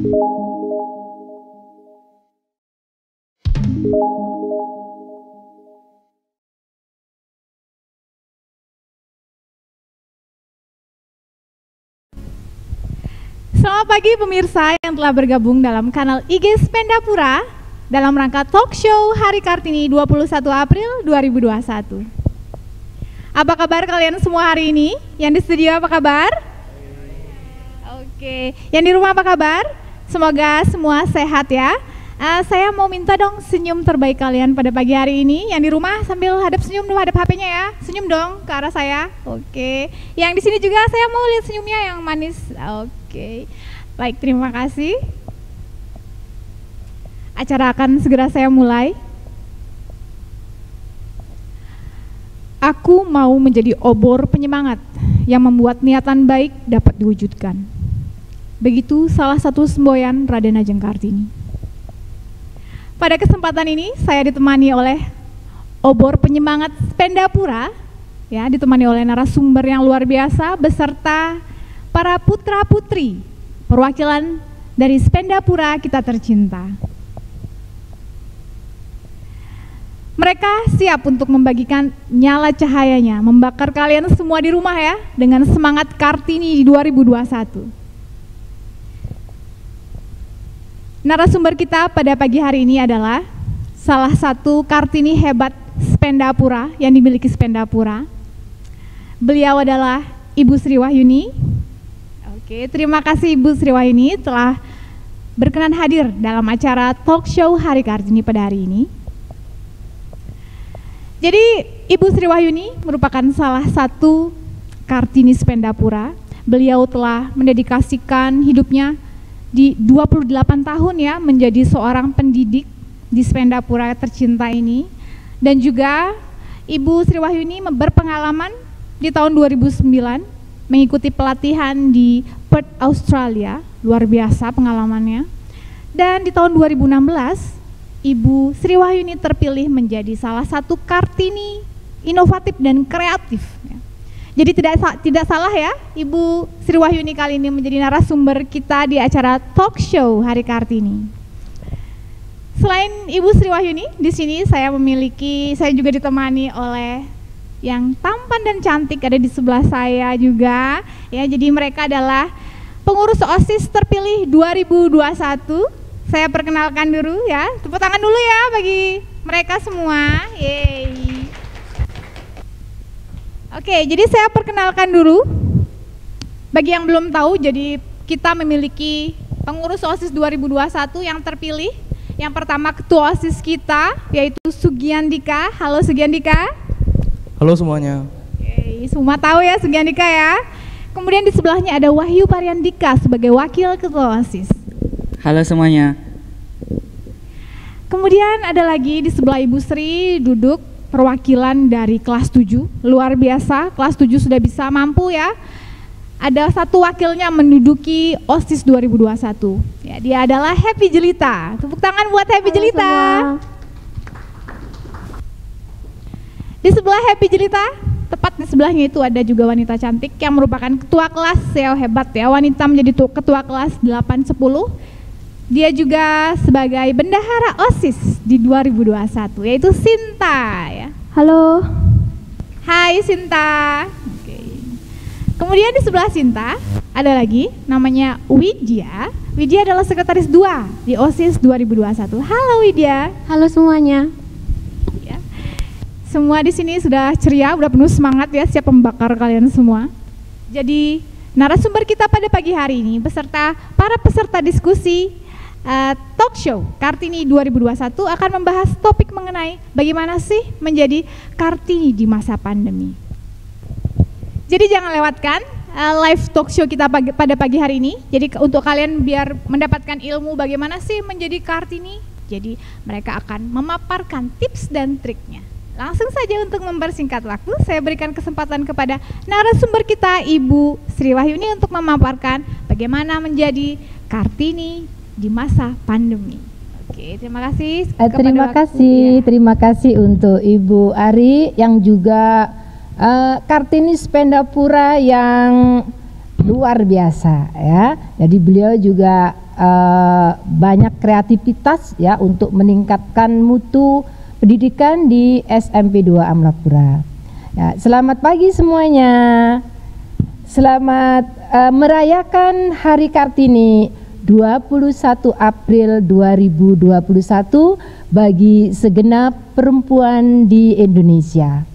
Selamat pagi pemirsa yang telah bergabung dalam kanal IG Spendapura dalam rangka talk show Hari Kartini 21 April 2021. Apa kabar kalian semua hari ini? Yang di studio apa kabar? Oke, yang di rumah apa kabar? Semoga semua sehat ya. Saya mau minta dong senyum terbaik kalian pada pagi hari ini. Yang di rumah sambil hadap senyum dong, hadap HP-nya ya. Senyum dong ke arah saya. Oke. Yang di sini juga saya mau lihat senyumnya yang manis. Oke. Baik, terima kasih. Acara akan segera saya mulai. Aku mau menjadi obor penyemangat yang membuat niatan baik dapat diwujudkan. Begitu salah satu semboyan Raden Ajeng Kartini. Pada kesempatan ini saya ditemani oleh obor penyemangat Spendapura, ya, ditemani oleh narasumber yang luar biasa beserta para putra-putri perwakilan dari Spendapura kita tercinta. Mereka siap untuk membagikan nyala cahayanya, membakar kalian semua di rumah ya, dengan semangat Kartini di 2021. Narasumber kita pada pagi hari ini adalah salah satu Kartini hebat Spendapura yang dimiliki Spendapura. Beliau adalah Ibu Sri Wahyuni. Oke, terima kasih Ibu Sri Wahyuni telah berkenan hadir dalam acara talk show Hari Kartini pada hari ini. Jadi Ibu Sri Wahyuni merupakan salah satu Kartini Spendapura. Beliau telah mendedikasikan hidupnya di 28 tahun ya menjadi seorang pendidik di Spendapura tercinta ini. Dan juga Ibu Sri Wahyuni berpengalaman di tahun 2009 mengikuti pelatihan di Perth, Australia. Luar biasa pengalamannya. Dan di tahun 2016 Ibu Sri Wahyuni terpilih menjadi salah satu Kartini inovatif dan kreatif. Jadi tidak salah ya, Ibu Sri Wahyuni kali ini menjadi narasumber kita di acara talk show Hari Kartini. Selain Ibu Sri Wahyuni, di sini saya juga ditemani oleh yang tampan dan cantik ada di sebelah saya juga. Ya, jadi mereka adalah pengurus OSIS terpilih 2021. Saya perkenalkan dulu ya, tepuk tangan dulu ya bagi mereka semua. Yeay. Oke, jadi saya perkenalkan dulu. Bagi yang belum tahu, jadi kita memiliki pengurus OSIS 2021 yang terpilih. Yang pertama ketua OSIS kita, yaitu Sugiandika. Halo Sugiandika. Halo semuanya. Oke, semua tahu ya Sugiandika ya. Kemudian di sebelahnya ada Wahyu Pariandika sebagai wakil ketua OSIS. Halo semuanya. Kemudian ada lagi di sebelah Ibu Sri duduk perwakilan dari kelas 7, luar biasa, kelas 7 sudah bisa mampu ya. Ada satu wakilnya menduduki OSIS 2021. Ya, dia adalah Happy Jelita. Tepuk tangan buat Happy Jelita. Di sebelah Happy Jelita, tepat di sebelahnya itu ada juga wanita cantik yang merupakan ketua kelas, ya hebat ya, wanita menjadi ketua kelas 810. Dia juga sebagai bendahara OSIS di 2021, yaitu Sinta ya. Halo. Hai Sinta. Oke. Kemudian di sebelah Sinta ada lagi namanya Widya. Widya adalah sekretaris 2 di OSIS 2021. Halo Widya. Halo semuanya. Ya. Semua di sini sudah ceria, sudah penuh semangat ya, siap membakar kalian semua. Jadi narasumber kita pada pagi hari ini beserta para peserta diskusi talk show Kartini 2021 akan membahas topik mengenai bagaimana sih menjadi Kartini di masa pandemi. Jadi jangan lewatkan live talk show kita pada pagi hari ini. Jadi untuk kalian biar mendapatkan ilmu bagaimana sih menjadi Kartini, jadi mereka akan memaparkan tips dan triknya. Langsung saja untuk mempersingkat waktu, saya berikan kesempatan kepada narasumber kita Ibu Sri Wahyuni untuk memaparkan bagaimana menjadi Kartini di masa pandemi. Oke, terima kasih. Terima kasih untuk Ibu Ari yang juga Kartini Spendapura yang luar biasa ya. Jadi beliau juga banyak kreativitas ya untuk meningkatkan mutu pendidikan di SMP 2 Amlapura. Ya, selamat pagi semuanya. Selamat merayakan Hari Kartini 21 April 2021 bagi segenap perempuan di Indonesia.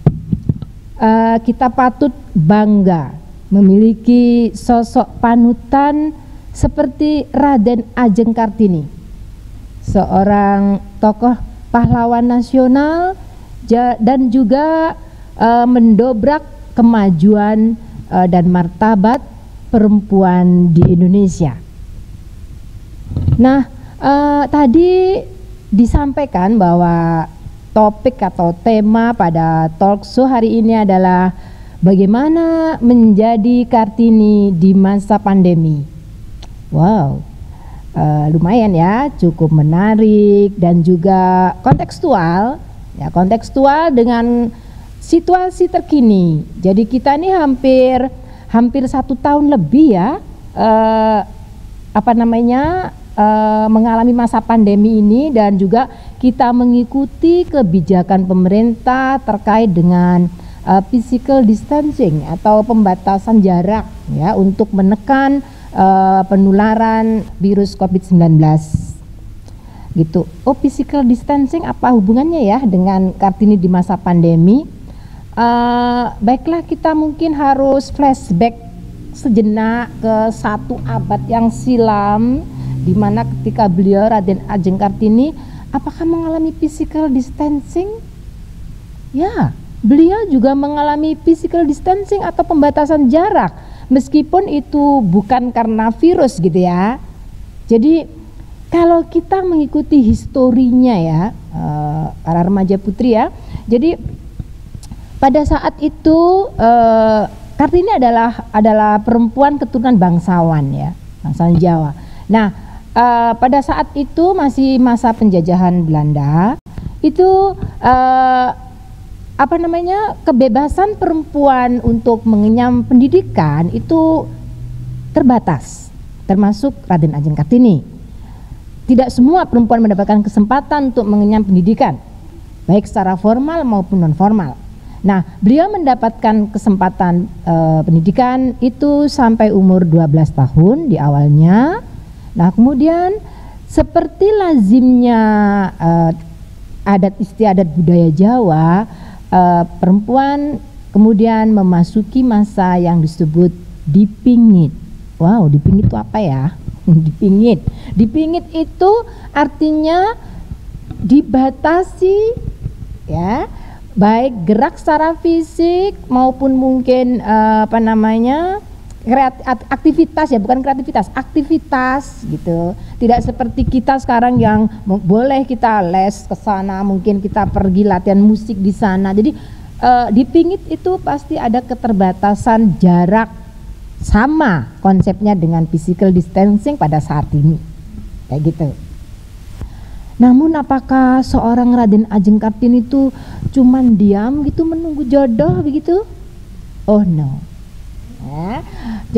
Kita patut bangga memiliki sosok panutan seperti Raden Ajeng Kartini, seorang tokoh pahlawan nasional dan juga mendobrak kemajuan dan martabat perempuan di Indonesia. Nah, tadi disampaikan bahwa topik atau tema pada talk show hari ini adalah bagaimana menjadi Kartini di masa pandemi. Wow, lumayan ya, cukup menarik dan juga kontekstual. Ya, kontekstual dengan situasi terkini. Jadi kita ini hampir 1 tahun lebih ya, mengalami masa pandemi ini, dan juga kita mengikuti kebijakan pemerintah terkait dengan physical distancing atau pembatasan jarak ya untuk menekan penularan virus COVID-19 gitu. Oh, physical distancing apa hubungannya ya dengan Kartini di masa pandemi? Baiklah, kita mungkin harus flashback sejenak ke 1 abad yang silam, di mana ketika beliau Raden Ajeng Kartini apakah mengalami physical distancing? Ya, beliau juga mengalami physical distancing atau pembatasan jarak, meskipun itu bukan karena virus gitu ya. Jadi kalau kita mengikuti historinya ya, para remaja putri ya, jadi pada saat itu Kartini adalah perempuan keturunan bangsawan ya, bangsawan Jawa. Nah, pada saat itu masih masa penjajahan Belanda, itu kebebasan perempuan untuk mengenyam pendidikan itu terbatas, termasuk Raden Ajeng Kartini. Tidak semua perempuan mendapatkan kesempatan untuk mengenyam pendidikan, baik secara formal maupun non formal. Nah, beliau mendapatkan kesempatan pendidikan itu sampai umur 12 tahun di awalnya. Nah, kemudian seperti lazimnya adat istiadat budaya Jawa, perempuan kemudian memasuki masa yang disebut dipingit. Wow, dipingit itu apa ya? Dipingit itu artinya dibatasi ya, baik gerak secara fisik maupun mungkin aktivitas ya, bukan kreativitas, aktivitas gitu. Tidak seperti kita sekarang yang boleh kita les ke sana, mungkin kita pergi latihan musik di sana. Jadi dipingit itu pasti ada keterbatasan jarak, sama konsepnya dengan physical distancing pada saat ini kayak gitu. Namun apakah seorang Raden Ajeng Kartini itu cuman diam gitu menunggu jodoh begitu? Oh no. Ya,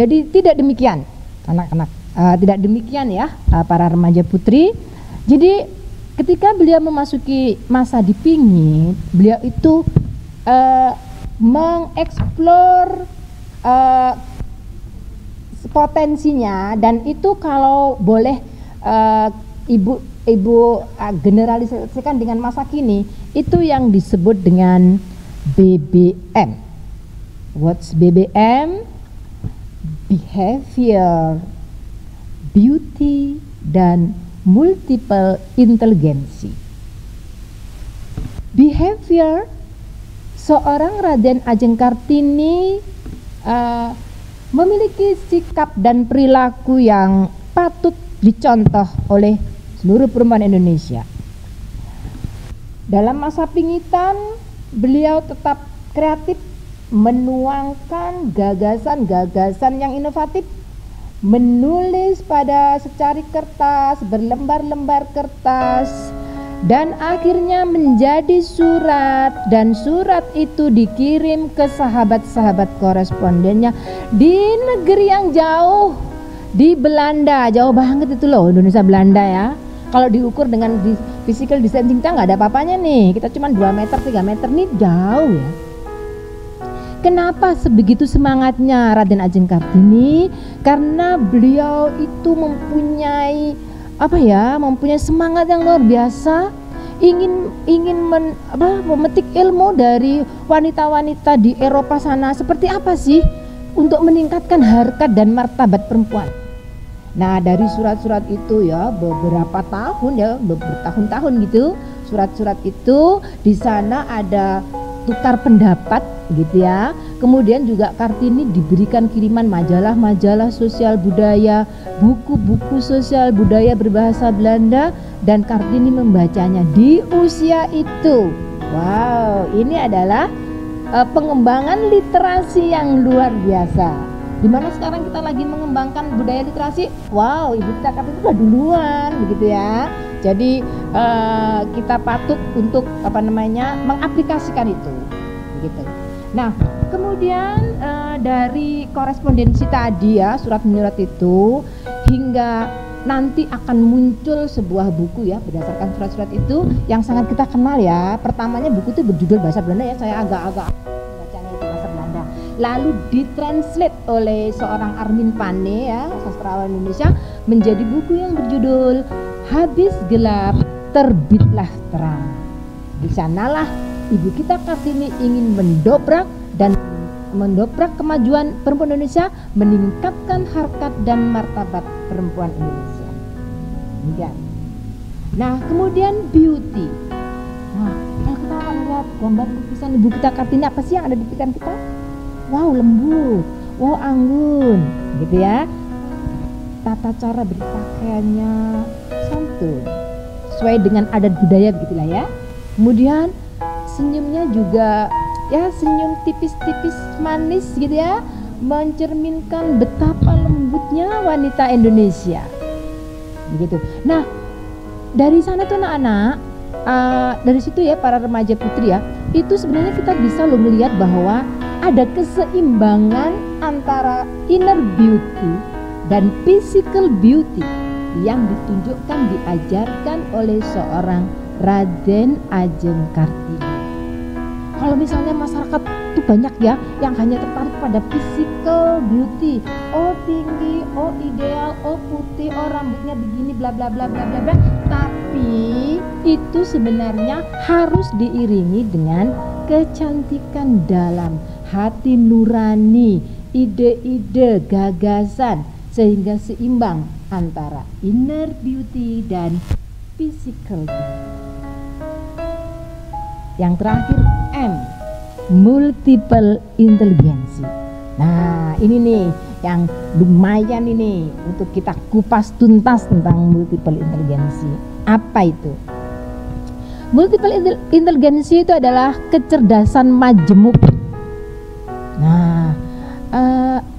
jadi tidak demikian anak-anak, tidak demikian ya para remaja putri. Jadi ketika beliau memasuki masa dipingit, beliau itu mengeksplor potensinya, dan itu kalau boleh Ibu generalisasikan dengan masa kini, itu yang disebut dengan BBM. What's BBM? Behavior, beauty, dan multiple intelligency. Behavior, seorang Raden Ajeng Kartini memiliki sikap dan perilaku yang patut dicontoh oleh seluruh perempuan Indonesia. Dalam masa pingitan, beliau tetap kreatif, menuangkan gagasan-gagasan yang inovatif, menulis pada secari kertas, berlembar-lembar kertas, dan akhirnya menjadi surat, dan surat itu dikirim ke sahabat-sahabat korespondennya di negeri yang jauh, di Belanda. Jauh banget itu loh, Indonesia Belanda ya. Kalau diukur dengan physical distancing kita nggak ada apa-apanya nih, kita cuma 2 meter 3 meter nih, jauh ya. Kenapa sebegitu semangatnya Raden Ajeng Kartini? Karena beliau itu mempunyai mempunyai semangat yang luar biasa, ingin memetik ilmu dari wanita-wanita di Eropa sana, seperti apa sih untuk meningkatkan harkat dan martabat perempuan. Nah, dari surat-surat itu ya beberapa tahun ya, bertahun-tahun gitu, surat-surat itu di sana ada tukar pendapat gitu ya. Kemudian juga Kartini diberikan kiriman majalah-majalah sosial budaya, buku-buku sosial budaya berbahasa Belanda, dan Kartini membacanya di usia itu. Wow, ini adalah pengembangan literasi yang luar biasa. Dimana sekarang kita lagi mengembangkan budaya literasi, wow, Ibu kita Kartini sudah duluan begitu ya. Jadi kita patut untuk mengaplikasikan itu begitu. Nah, kemudian dari korespondensi tadi ya, surat menyurat itu, hingga nanti akan muncul sebuah buku ya berdasarkan surat-surat itu yang sangat kita kenal ya. Pertamanya buku itu berjudul bahasa Belanda ya, saya agak-agak bacanya itu bahasa Belanda. Lalu ditranslate oleh seorang Armin Pane ya, sastrawan Indonesia, menjadi buku yang berjudul Habis Gelap Terbitlah Terang. Di sanalah Ibu kita Kartini ingin mendobrak kemajuan perempuan Indonesia, meningkatkan harkat dan martabat perempuan Indonesia. Demikian. Nah, kemudian beauty. Nah, kalau kita akan lihat gambar lukisan Ibu kita Kartini, apa sih yang ada di pikiran kita? Wow, lembut, wow, anggun, gitu ya. Tata cara berpakaiannya santun, sesuai dengan adat budaya begitulah ya. Kemudian senyumnya juga ya, senyum tipis-tipis manis gitu ya, mencerminkan betapa lembutnya wanita Indonesia begitu. Nah, dari sana tuh anak-anak, dari situ ya para remaja putri ya, itu sebenarnya kita bisa loh melihat bahwa ada keseimbangan antara inner beauty dan physical beauty yang ditunjukkan, diajarkan oleh seorang Raden Ajeng Kartini. Kalau misalnya masyarakat itu banyak ya yang hanya tertarik pada physical beauty, oh tinggi, oh ideal, oh putih, oh rambutnya begini, bla bla bla bla bla bla. Tapi itu sebenarnya harus diiringi dengan kecantikan dalam hati nurani, ide-ide, gagasan, sehingga seimbang antara inner beauty dan physical beauty. Yang terakhir M, multiple intelligence. Nah, ini nih yang lumayan ini untuk kita kupas tuntas tentang multiple intelligence. Apa itu? Multiple intelligence itu adalah kecerdasan majemuk. Nah,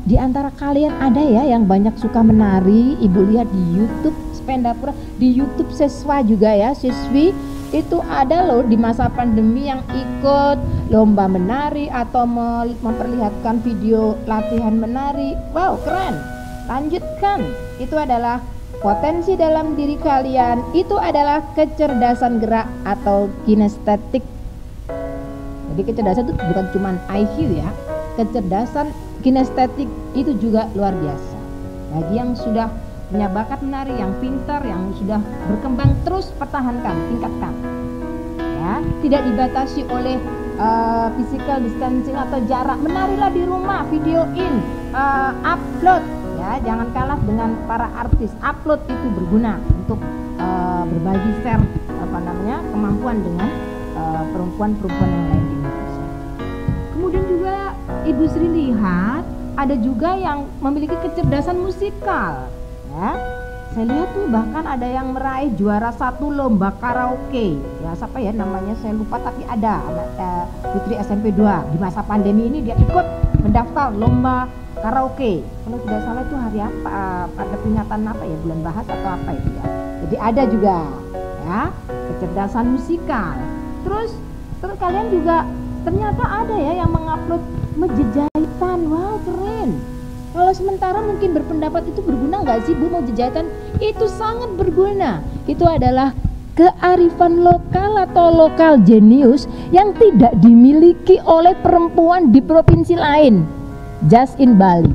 di antara kalian ada ya yang banyak suka menari. Ibu lihat di YouTube Spendapura, di YouTube Siswa juga ya, siswi itu ada loh di masa pandemi yang ikut lomba menari atau memperlihatkan video latihan menari. Wow, keren. Lanjutkan. Itu adalah potensi dalam diri kalian. Itu adalah kecerdasan gerak atau kinestetik. Jadi kecerdasan itu bukan cuma IQ ya. Kecerdasan kinestetik itu juga luar biasa. Bagi yang sudah punya bakat menari, yang pintar, yang sudah berkembang, terus pertahankan, tingkatkan ya, tidak dibatasi oleh physical distancing atau jarak. Menarilah di rumah, videoin, upload ya, jangan kalah dengan para artis. Upload itu berguna untuk berbagi share kemampuan dengan perempuan-perempuan yang lain di Indonesia. Kemudian juga Ibu Sri lihat ada juga yang memiliki kecerdasan musikal. Ya, saya lihat tuh bahkan ada yang meraih juara 1 lomba karaoke. Ya, siapa ya namanya saya lupa, tapi ada anak putri SMP 2 di masa pandemi ini dia ikut mendaftar lomba karaoke. Kalau tidak salah itu hari apa? Ada peringatan apa ya, bulan bahasa atau apa itu ya. Jadi ada juga ya, kecerdasan musikal. Terus kalian juga ternyata ada ya yang mengupload mejejahitan. Wow, keren. Kalau sementara mungkin berpendapat itu berguna nggak sih Bu mejejahitan? Itu sangat berguna. Itu adalah kearifan lokal atau lokal genius yang tidak dimiliki oleh perempuan di provinsi lain, just in Bali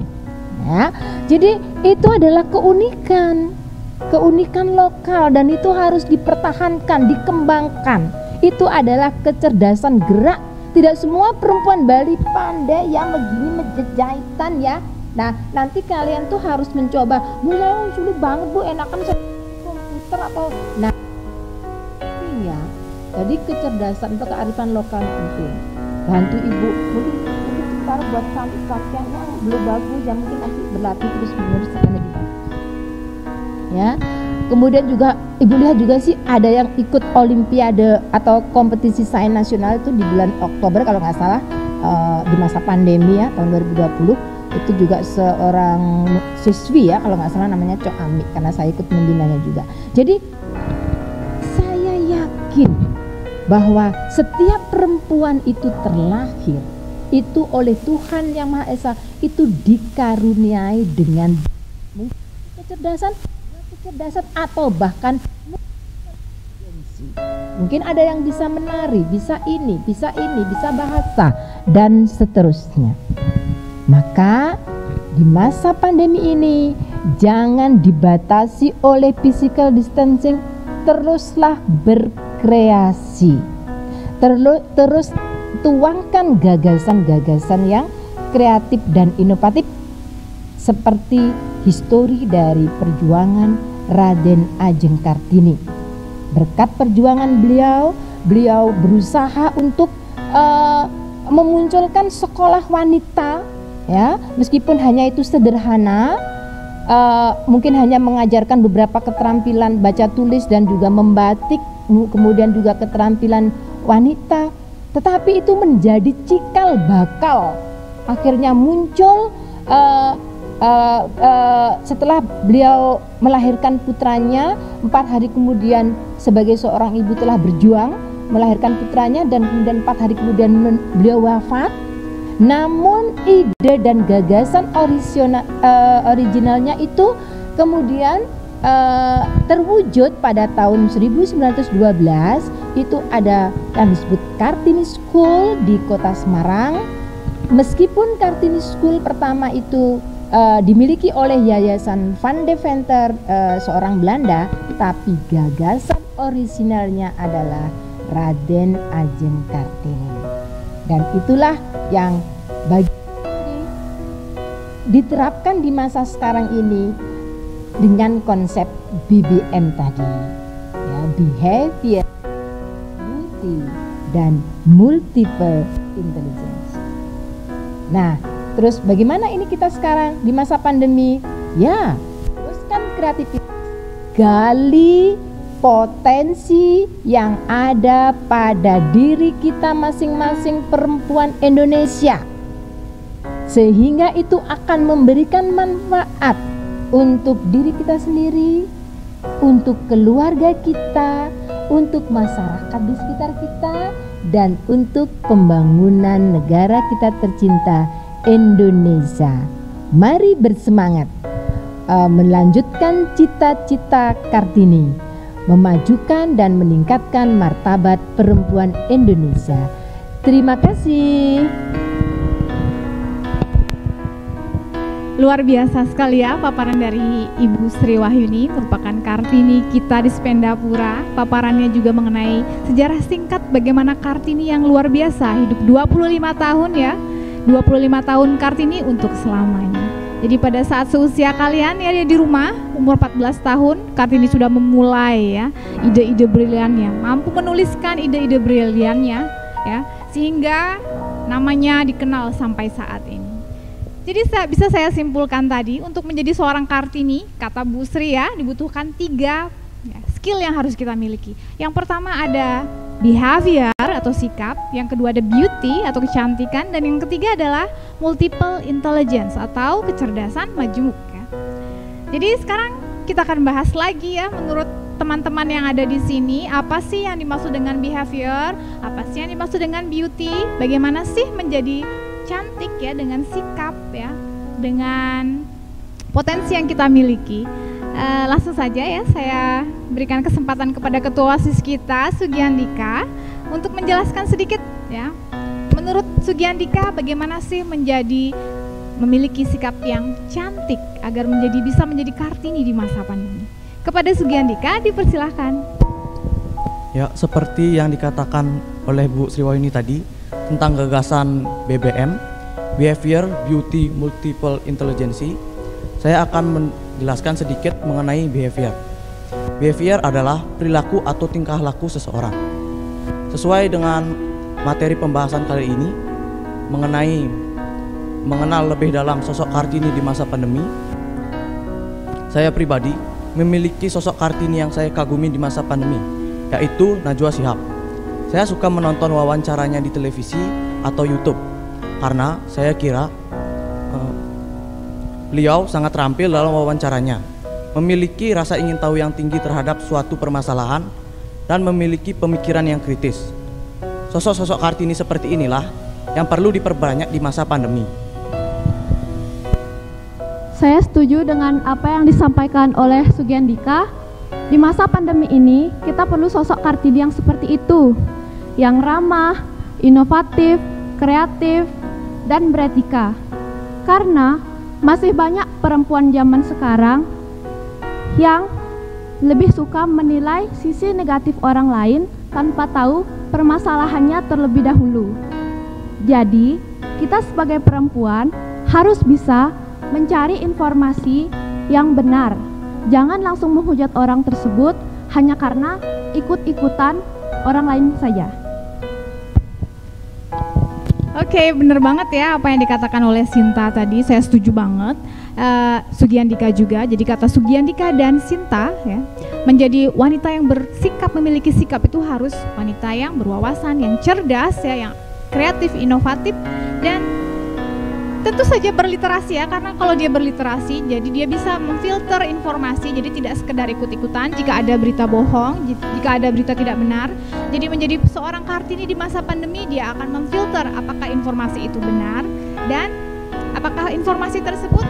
ya. Jadi itu adalah keunikan lokal dan itu harus dipertahankan, dikembangkan. Itu adalah kecerdasan gerak. Tidak semua perempuan Bali pandai yang begini menjejahitan ya. Nah nanti kalian tuh harus mencoba. Bu, saya sulit banget Bu, enakan komputer atau ya. Jadi kecerdasan untuk kearifan lokal penting. Bantu ibu, mungkin sebentar buat cantik-cantik yang belum bagus, yang mungkin nanti berlatih terus menerus akan lebih bagus. Ya. Kemudian juga ibu lihat juga sih ada yang ikut olimpiade atau kompetisi sains nasional itu di bulan Oktober kalau nggak salah, di masa pandemi ya tahun 2020. Itu juga seorang siswi ya kalau nggak salah, namanya Cok Ami, karena saya ikut membinanya juga. Jadi saya yakin bahwa setiap perempuan itu terlahir itu oleh Tuhan Yang Maha Esa itu dikaruniai dengan kecerdasan atau bahkan mungkin ada yang bisa menari, bisa ini, bisa bahasa dan seterusnya. Maka di masa pandemi ini jangan dibatasi oleh physical distancing, teruslah berkreasi, terus tuangkan gagasan-gagasan yang kreatif dan inovatif seperti histori dari perjuangan Raden Ajeng Kartini. Berkat perjuangan beliau berusaha untuk memunculkan sekolah wanita ya, meskipun hanya itu sederhana, mungkin hanya mengajarkan beberapa keterampilan baca tulis dan juga membatik, kemudian juga keterampilan wanita, tetapi itu menjadi cikal bakal akhirnya muncul setelah beliau melahirkan putranya. 4 hari kemudian sebagai seorang ibu telah berjuang melahirkan putranya, dan kemudian 4 hari kemudian beliau wafat. Namun ide dan gagasan originalnya itu kemudian terwujud pada tahun 1912. Itu ada yang disebut Kartini School di kota Semarang. Meskipun Kartini School pertama itu dimiliki oleh Yayasan Van Deventer, seorang Belanda, tapi gagasan orisinalnya adalah Raden Ajeng Kartini. Dan itulah yang diterapkan di masa sekarang ini dengan konsep BBM tadi ya, behavior, beauty, dan multiple intelligence. Nah, terus bagaimana ini kita sekarang di masa pandemi? Ya, teruskan kreativitas, gali potensi yang ada pada diri kita masing-masing perempuan Indonesia, sehingga itu akan memberikan manfaat untuk diri kita sendiri, untuk keluarga kita, untuk masyarakat di sekitar kita, dan untuk pembangunan negara kita tercinta Indonesia. Mari bersemangat melanjutkan cita-cita Kartini, memajukan dan meningkatkan martabat perempuan Indonesia. Terima kasih. Luar biasa sekali ya paparan dari Ibu Sri Wahyuni, merupakan Kartini kita di Spendapura. Paparannya juga mengenai sejarah singkat bagaimana Kartini yang luar biasa, hidup 25 tahun ya. 25 tahun Kartini untuk selamanya. Jadi pada saat seusia kalian ya di rumah, umur 14 tahun, Kartini sudah memulai ya ide-ide briliannya, mampu menuliskan ide-ide briliannya ya, sehingga namanya dikenal sampai saat ini. Jadi bisa saya simpulkan tadi, untuk menjadi seorang Kartini, kata Bu Sri ya, dibutuhkan 3 skill yang harus kita miliki. Yang pertama ada behavior atau sikap, yang kedua ada beauty atau kecantikan, dan yang ketiga adalah multiple intelligence atau kecerdasan majemuk ya. Jadi sekarang kita akan bahas lagi ya menurut teman-teman yang ada di sini, apa sih yang dimaksud dengan behavior? Apa sih yang dimaksud dengan beauty? Bagaimana sih menjadi cantik ya dengan sikap ya, dengan potensi yang kita miliki? Langsung saja ya, saya berikan kesempatan kepada Ketua OSIS kita, Sugiandika, untuk menjelaskan sedikit ya. Menurut Sugiandika, bagaimana sih memiliki sikap yang cantik agar bisa menjadi Kartini di masa pandemi? Kepada Sugiandika, dipersilahkan. Ya, seperti yang dikatakan oleh Bu Sri Wahyuni tadi tentang gagasan BBM, Behavior Beauty Multiple Intelligence, saya akan menjelaskan sedikit mengenai behavior. Behavior adalah perilaku atau tingkah laku seseorang. Sesuai dengan materi pembahasan kali ini mengenal lebih dalam sosok Kartini di masa pandemi, saya pribadi memiliki sosok Kartini yang saya kagumi di masa pandemi, yaitu Najwa Shihab. Saya suka menonton wawancaranya di televisi atau YouTube karena saya kira beliau sangat terampil dalam wawancaranya, memiliki rasa ingin tahu yang tinggi terhadap suatu permasalahan, dan memiliki pemikiran yang kritis. Sosok-sosok Kartini seperti inilah yang perlu diperbanyak di masa pandemi. Saya setuju dengan apa yang disampaikan oleh Sugiandika. Di masa pandemi ini, kita perlu sosok Kartini yang seperti itu, yang ramah, inovatif, kreatif, dan beretika. Karena masih banyak perempuan zaman sekarang yang lebih suka menilai sisi negatif orang lain tanpa tahu permasalahannya terlebih dahulu. Jadi, kita sebagai perempuan harus bisa mencari informasi yang benar. Jangan langsung menghujat orang tersebut hanya karena ikut-ikutan orang lain saja. Oke, bener banget ya apa yang dikatakan oleh Sinta tadi, saya setuju banget. Sugiandika juga, jadi kata Sugiandika dan Sinta ya, menjadi wanita yang bersikap, memiliki sikap itu harus wanita yang berwawasan, yang cerdas ya, yang kreatif, inovatif, dan tentu saja berliterasi ya, karena kalau dia berliterasi jadi dia bisa memfilter informasi, jadi tidak sekedar ikut-ikutan jika ada berita bohong, jika ada berita tidak benar. Jadi menjadi seorang Kartini di masa pandemi, dia akan memfilter apakah informasi itu benar dan apakah informasi tersebut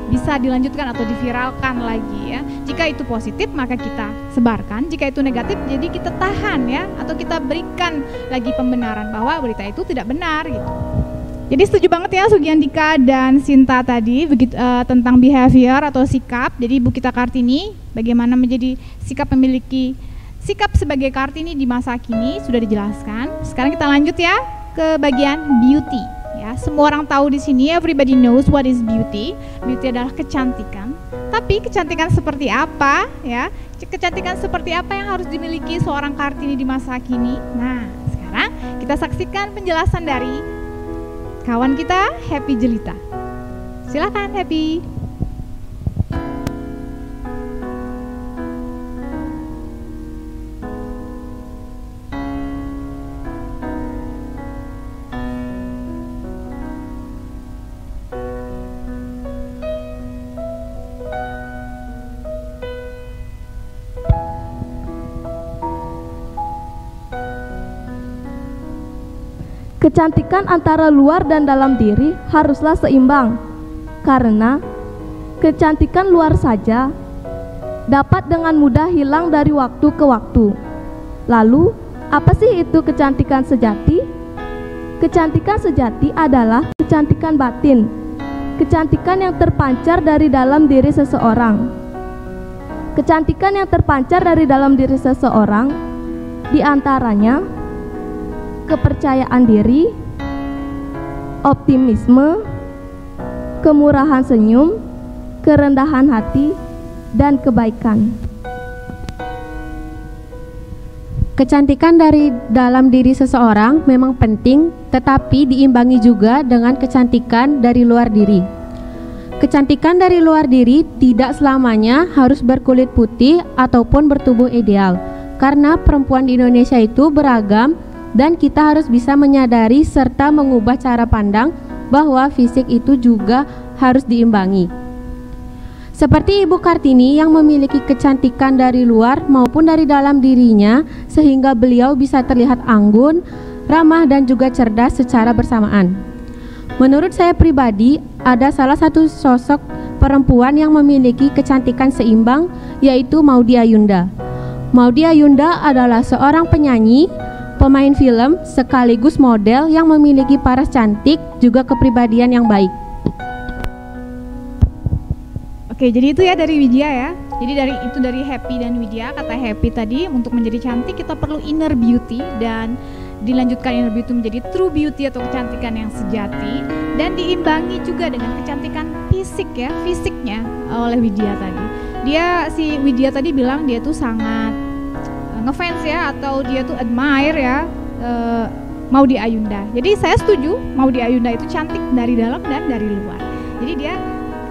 bisa dilanjutkan atau diviralkan lagi ya. Jika itu positif maka kita sebarkan, jika itu negatif jadi kita tahan ya, atau kita berikan lagi pembenaran bahwa berita itu tidak benar gitu. Jadi setuju banget ya Sugiandika dan Sinta tadi tentang behavior atau sikap. Jadi Ibu kita Kartini, bagaimana menjadi memiliki sikap sebagai Kartini di masa kini sudah dijelaskan. Sekarang kita lanjut ya ke bagian beauty. Ya, semua orang tahu di sini, everybody knows what is beauty. Beauty adalah kecantikan. Tapi kecantikan seperti apa ya? Kecantikan seperti apa yang harus dimiliki seorang Kartini di masa kini? Nah, sekarang kita saksikan penjelasan dari kawan kita Happy Jelita. Silakan Happy. Kecantikan antara luar dan dalam diri haruslah seimbang, karena kecantikan luar saja dapat dengan mudah hilang dari waktu ke waktu. Lalu, apa sih itu kecantikan sejati? Kecantikan sejati adalah kecantikan batin, kecantikan yang terpancar dari dalam diri seseorang. Kecantikan yang terpancar dari dalam diri seseorang diantaranya kepercayaan diri, optimisme, kemurahan senyum, kerendahan hati, dan kebaikan. Kecantikan dari dalam diri seseorang memang penting, tetapi diimbangi juga dengan kecantikan dari luar diri. Kecantikan dari luar diri tidak selamanya harus berkulit putih ataupun bertubuh ideal, karena perempuan di Indonesia itu beragam dan kita harus bisa menyadari serta mengubah cara pandang bahwa fisik itu juga harus diimbangi. Seperti Ibu Kartini yang memiliki kecantikan dari luar maupun dari dalam dirinya, sehingga beliau bisa terlihat anggun, ramah, dan juga cerdas secara bersamaan. Menurut saya pribadi, ada salah satu sosok perempuan yang memiliki kecantikan seimbang, yaitu Maudy Ayunda. Maudy Ayunda adalah seorang penyanyi, pemain film, sekaligus model yang memiliki paras cantik, juga kepribadian yang baik. Oke, jadi itu ya dari Widya ya. Jadi dari Happy dan Widya. Kata Happy tadi, untuk menjadi cantik kita perlu inner beauty, dan dilanjutkan inner beauty menjadi true beauty atau kecantikan yang sejati, dan diimbangi juga dengan kecantikan fisik ya, fisiknya oleh Widya tadi. Si Widya tadi bilang dia tuh sangat ngefans ya, atau dia tuh admire ya Maudy Ayunda. Jadi saya setuju, Maudy Ayunda itu cantik dari dalam dan dari luar. Jadi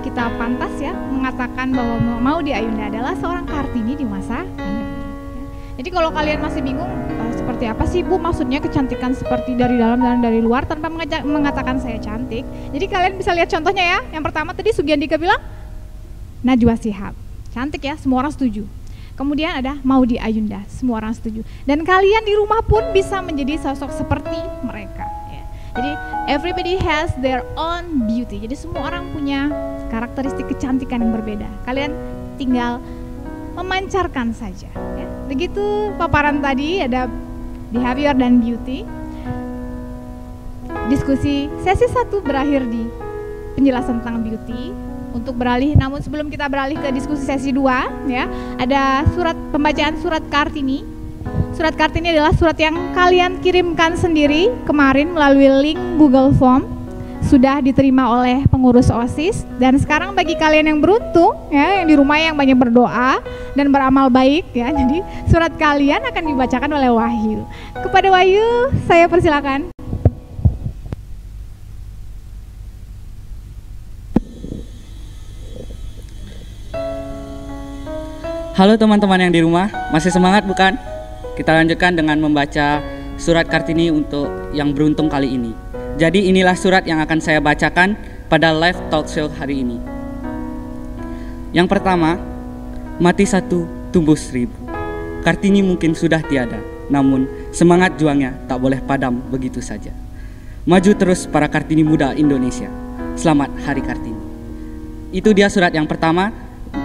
kita pantas ya mengatakan bahwa Maudy Ayunda adalah seorang Kartini di masa pandemi. Jadi kalau kalian masih bingung seperti apa sih Bu maksudnya kecantikan seperti dari dalam dan dari luar tanpa mengatakan saya cantik. Jadi kalian bisa lihat contohnya ya. Yang pertama tadi Sugiandika bilang Najwa Shihab, cantik ya, semua orang setuju. Kemudian ada Maudy Ayunda, semua orang setuju. Dan kalian di rumah pun bisa menjadi sosok seperti mereka. Jadi everybody has their own beauty. Jadi semua orang punya karakteristik kecantikan yang berbeda. Kalian tinggal memancarkan saja. Ya. Begitu paparan tadi ada behavior dan beauty. Diskusi sesi 1 berakhir di penjelasan tentang beauty. Untuk beralih, namun sebelum kita beralih ke diskusi sesi 2, ya, ada pembacaan surat Kartini. Surat Kartini adalah surat yang kalian kirimkan sendiri kemarin melalui link Google Form, sudah diterima oleh pengurus OSIS. Dan sekarang bagi kalian yang beruntung ya, yang di rumah yang banyak berdoa dan beramal baik ya, jadi surat kalian akan dibacakan oleh Wahyu. Kepada Wahyu saya persilakan. Halo teman-teman yang di rumah, masih semangat bukan? Kita lanjutkan dengan membaca surat Kartini untuk yang beruntung kali ini. Jadi inilah surat yang akan saya bacakan pada live talk show hari ini. Yang pertama, mati 1, tumbuh 1000. Kartini mungkin sudah tiada, namun semangat juangnya tak boleh padam begitu saja. Maju terus para Kartini muda Indonesia. Selamat Hari Kartini. Itu dia surat yang pertama.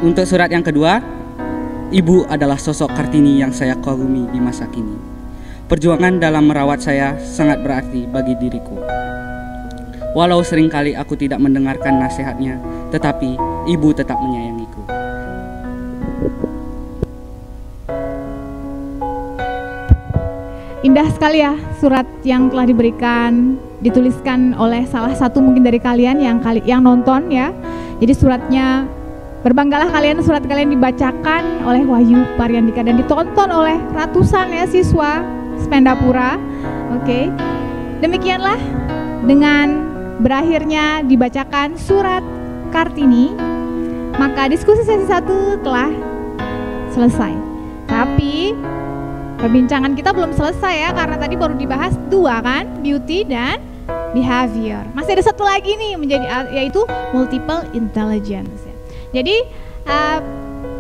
Untuk surat yang kedua, Ibu adalah sosok Kartini yang saya kagumi di masa kini. Perjuangan dalam merawat saya sangat berarti bagi diriku. Walau seringkali aku tidak mendengarkan nasihatnya, tetapi Ibu tetap menyayangiku. Indah sekali ya surat yang telah dituliskan oleh salah satu mungkin dari kalian yang nonton ya. Jadi suratnya, berbanggalah kalian, surat kalian dibacakan oleh Wahyu Paryandika dan ditonton oleh ratusan ya siswa Spendapura. Oke. Demikianlah dengan berakhirnya dibacakan surat Kartini, maka diskusi sesi 1 telah selesai. Tapi perbincangan kita belum selesai ya, karena tadi baru dibahas 2 kan, beauty dan behavior. Masih ada satu lagi nih yaitu multiple intelligence. Jadi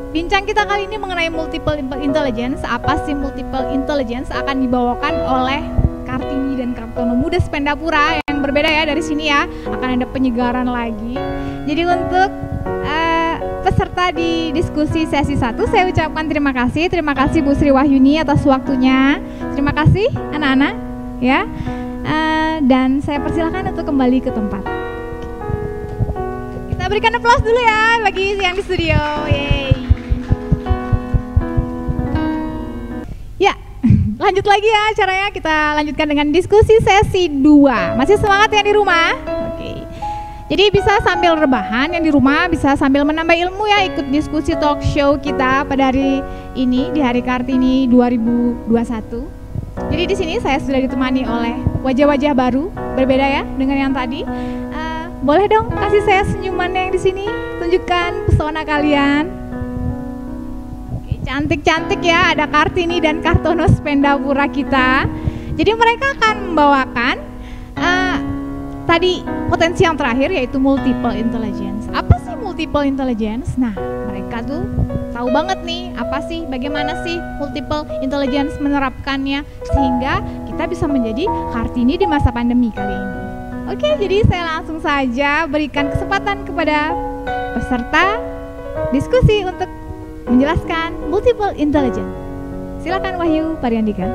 bincang kita kali ini mengenai multiple intelligence. Apa sih multiple intelligence? Akan dibawakan oleh Kartini dan Kartono Muda Spendapura yang berbeda ya dari sini ya. Akan ada penyegaran lagi. Jadi untuk peserta di diskusi sesi 1 saya ucapkan terima kasih. Terima kasih Bu Sri Wahyuni atas waktunya. Terima kasih anak-anak ya. Dan saya persilakan untuk kembali ke tempat. Kita berikan aplaus dulu ya bagi yang di studio. Yeay. Ya, lanjut lagi ya acaranya. Kita lanjutkan dengan diskusi sesi 2. Masih semangat yang di rumah? Oke. Jadi bisa sambil rebahan yang di rumah, bisa sambil menambah ilmu ya, ikut diskusi talk show kita pada hari ini di Hari Kartini 2021. Jadi di sini saya sudah ditemani oleh wajah-wajah baru, berbeda ya dengan yang tadi. Boleh dong kasih saya senyumannya yang di sini, tunjukkan pesona kalian. Oke, cantik-cantik ya, ada Kartini dan Kartono Spendapura kita. Jadi mereka akan membawakan tadi potensi yang terakhir yaitu multiple intelligence. Apa sih multiple multiple intelligence. Nah, mereka tuh tahu banget nih bagaimana sih multiple intelligence menerapkannya sehingga kita bisa menjadi Kartini di masa pandemi kali ini. Oke, jadi saya langsung saja berikan kesempatan kepada peserta diskusi untuk menjelaskan multiple intelligence. Silakan Wahyu Pariandika.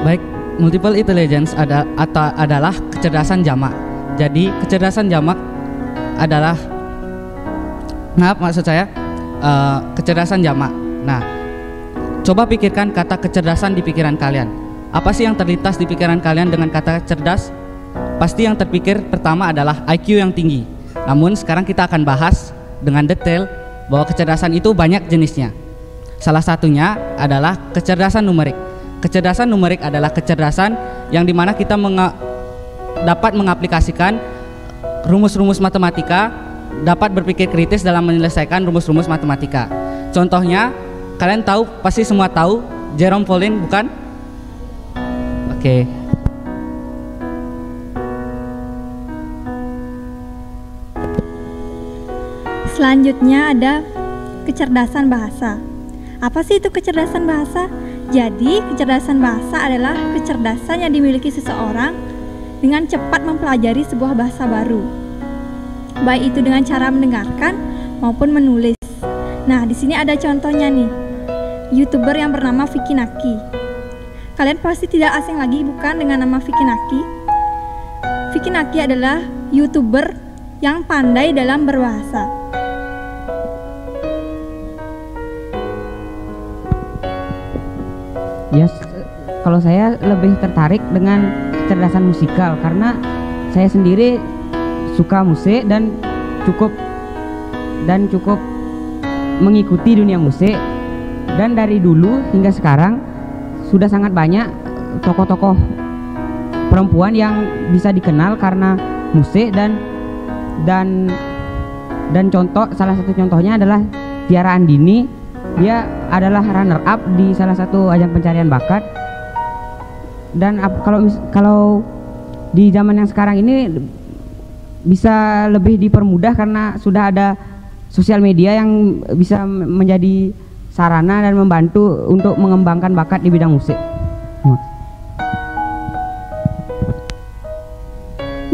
Baik, multiple intelligence adalah kecerdasan jamak. Jadi kecerdasan jamak adalah kecerdasan jamak. Nah, coba pikirkan kata kecerdasan di pikiran kalian. Apa sih yang terlintas di pikiran kalian dengan kata cerdas? Pasti yang terpikir pertama adalah IQ yang tinggi. Namun sekarang kita akan bahas dengan detail bahwa kecerdasan itu banyak jenisnya. Salah satunya adalah kecerdasan numerik. Kecerdasan numerik adalah kecerdasan yang dimana kita dapat mengaplikasikan rumus-rumus matematika, dapat berpikir kritis dalam menyelesaikan rumus-rumus matematika. Contohnya, kalian pasti semua tahu Jerome Pauling, bukan? Oke. Selanjutnya ada kecerdasan bahasa. Apa sih itu kecerdasan bahasa? Jadi, kecerdasan bahasa adalah kecerdasan yang dimiliki seseorang dengan cepat mempelajari sebuah bahasa baru. Baik itu dengan cara mendengarkan maupun menulis. Nah, di sini ada contohnya nih. YouTuber yang bernama Vicky Naki. Kalian pasti tidak asing lagi bukan dengan nama Vicky Naki? Vicky Naki adalah YouTuber yang pandai dalam berbahasa. Kalau saya lebih tertarik dengan kecerdasan musikal karena saya sendiri suka musik dan cukup mengikuti dunia musik, dan dari dulu hingga sekarang sudah sangat banyak tokoh-tokoh perempuan yang bisa dikenal karena musik dan salah satu contohnya adalah Tiara Andini. Dia adalah runner up di salah satu ajang pencarian bakat. Dan kalau di zaman yang sekarang ini bisa lebih dipermudah karena sudah ada sosial media yang bisa menjadi sarana dan membantu untuk mengembangkan bakat di bidang musik.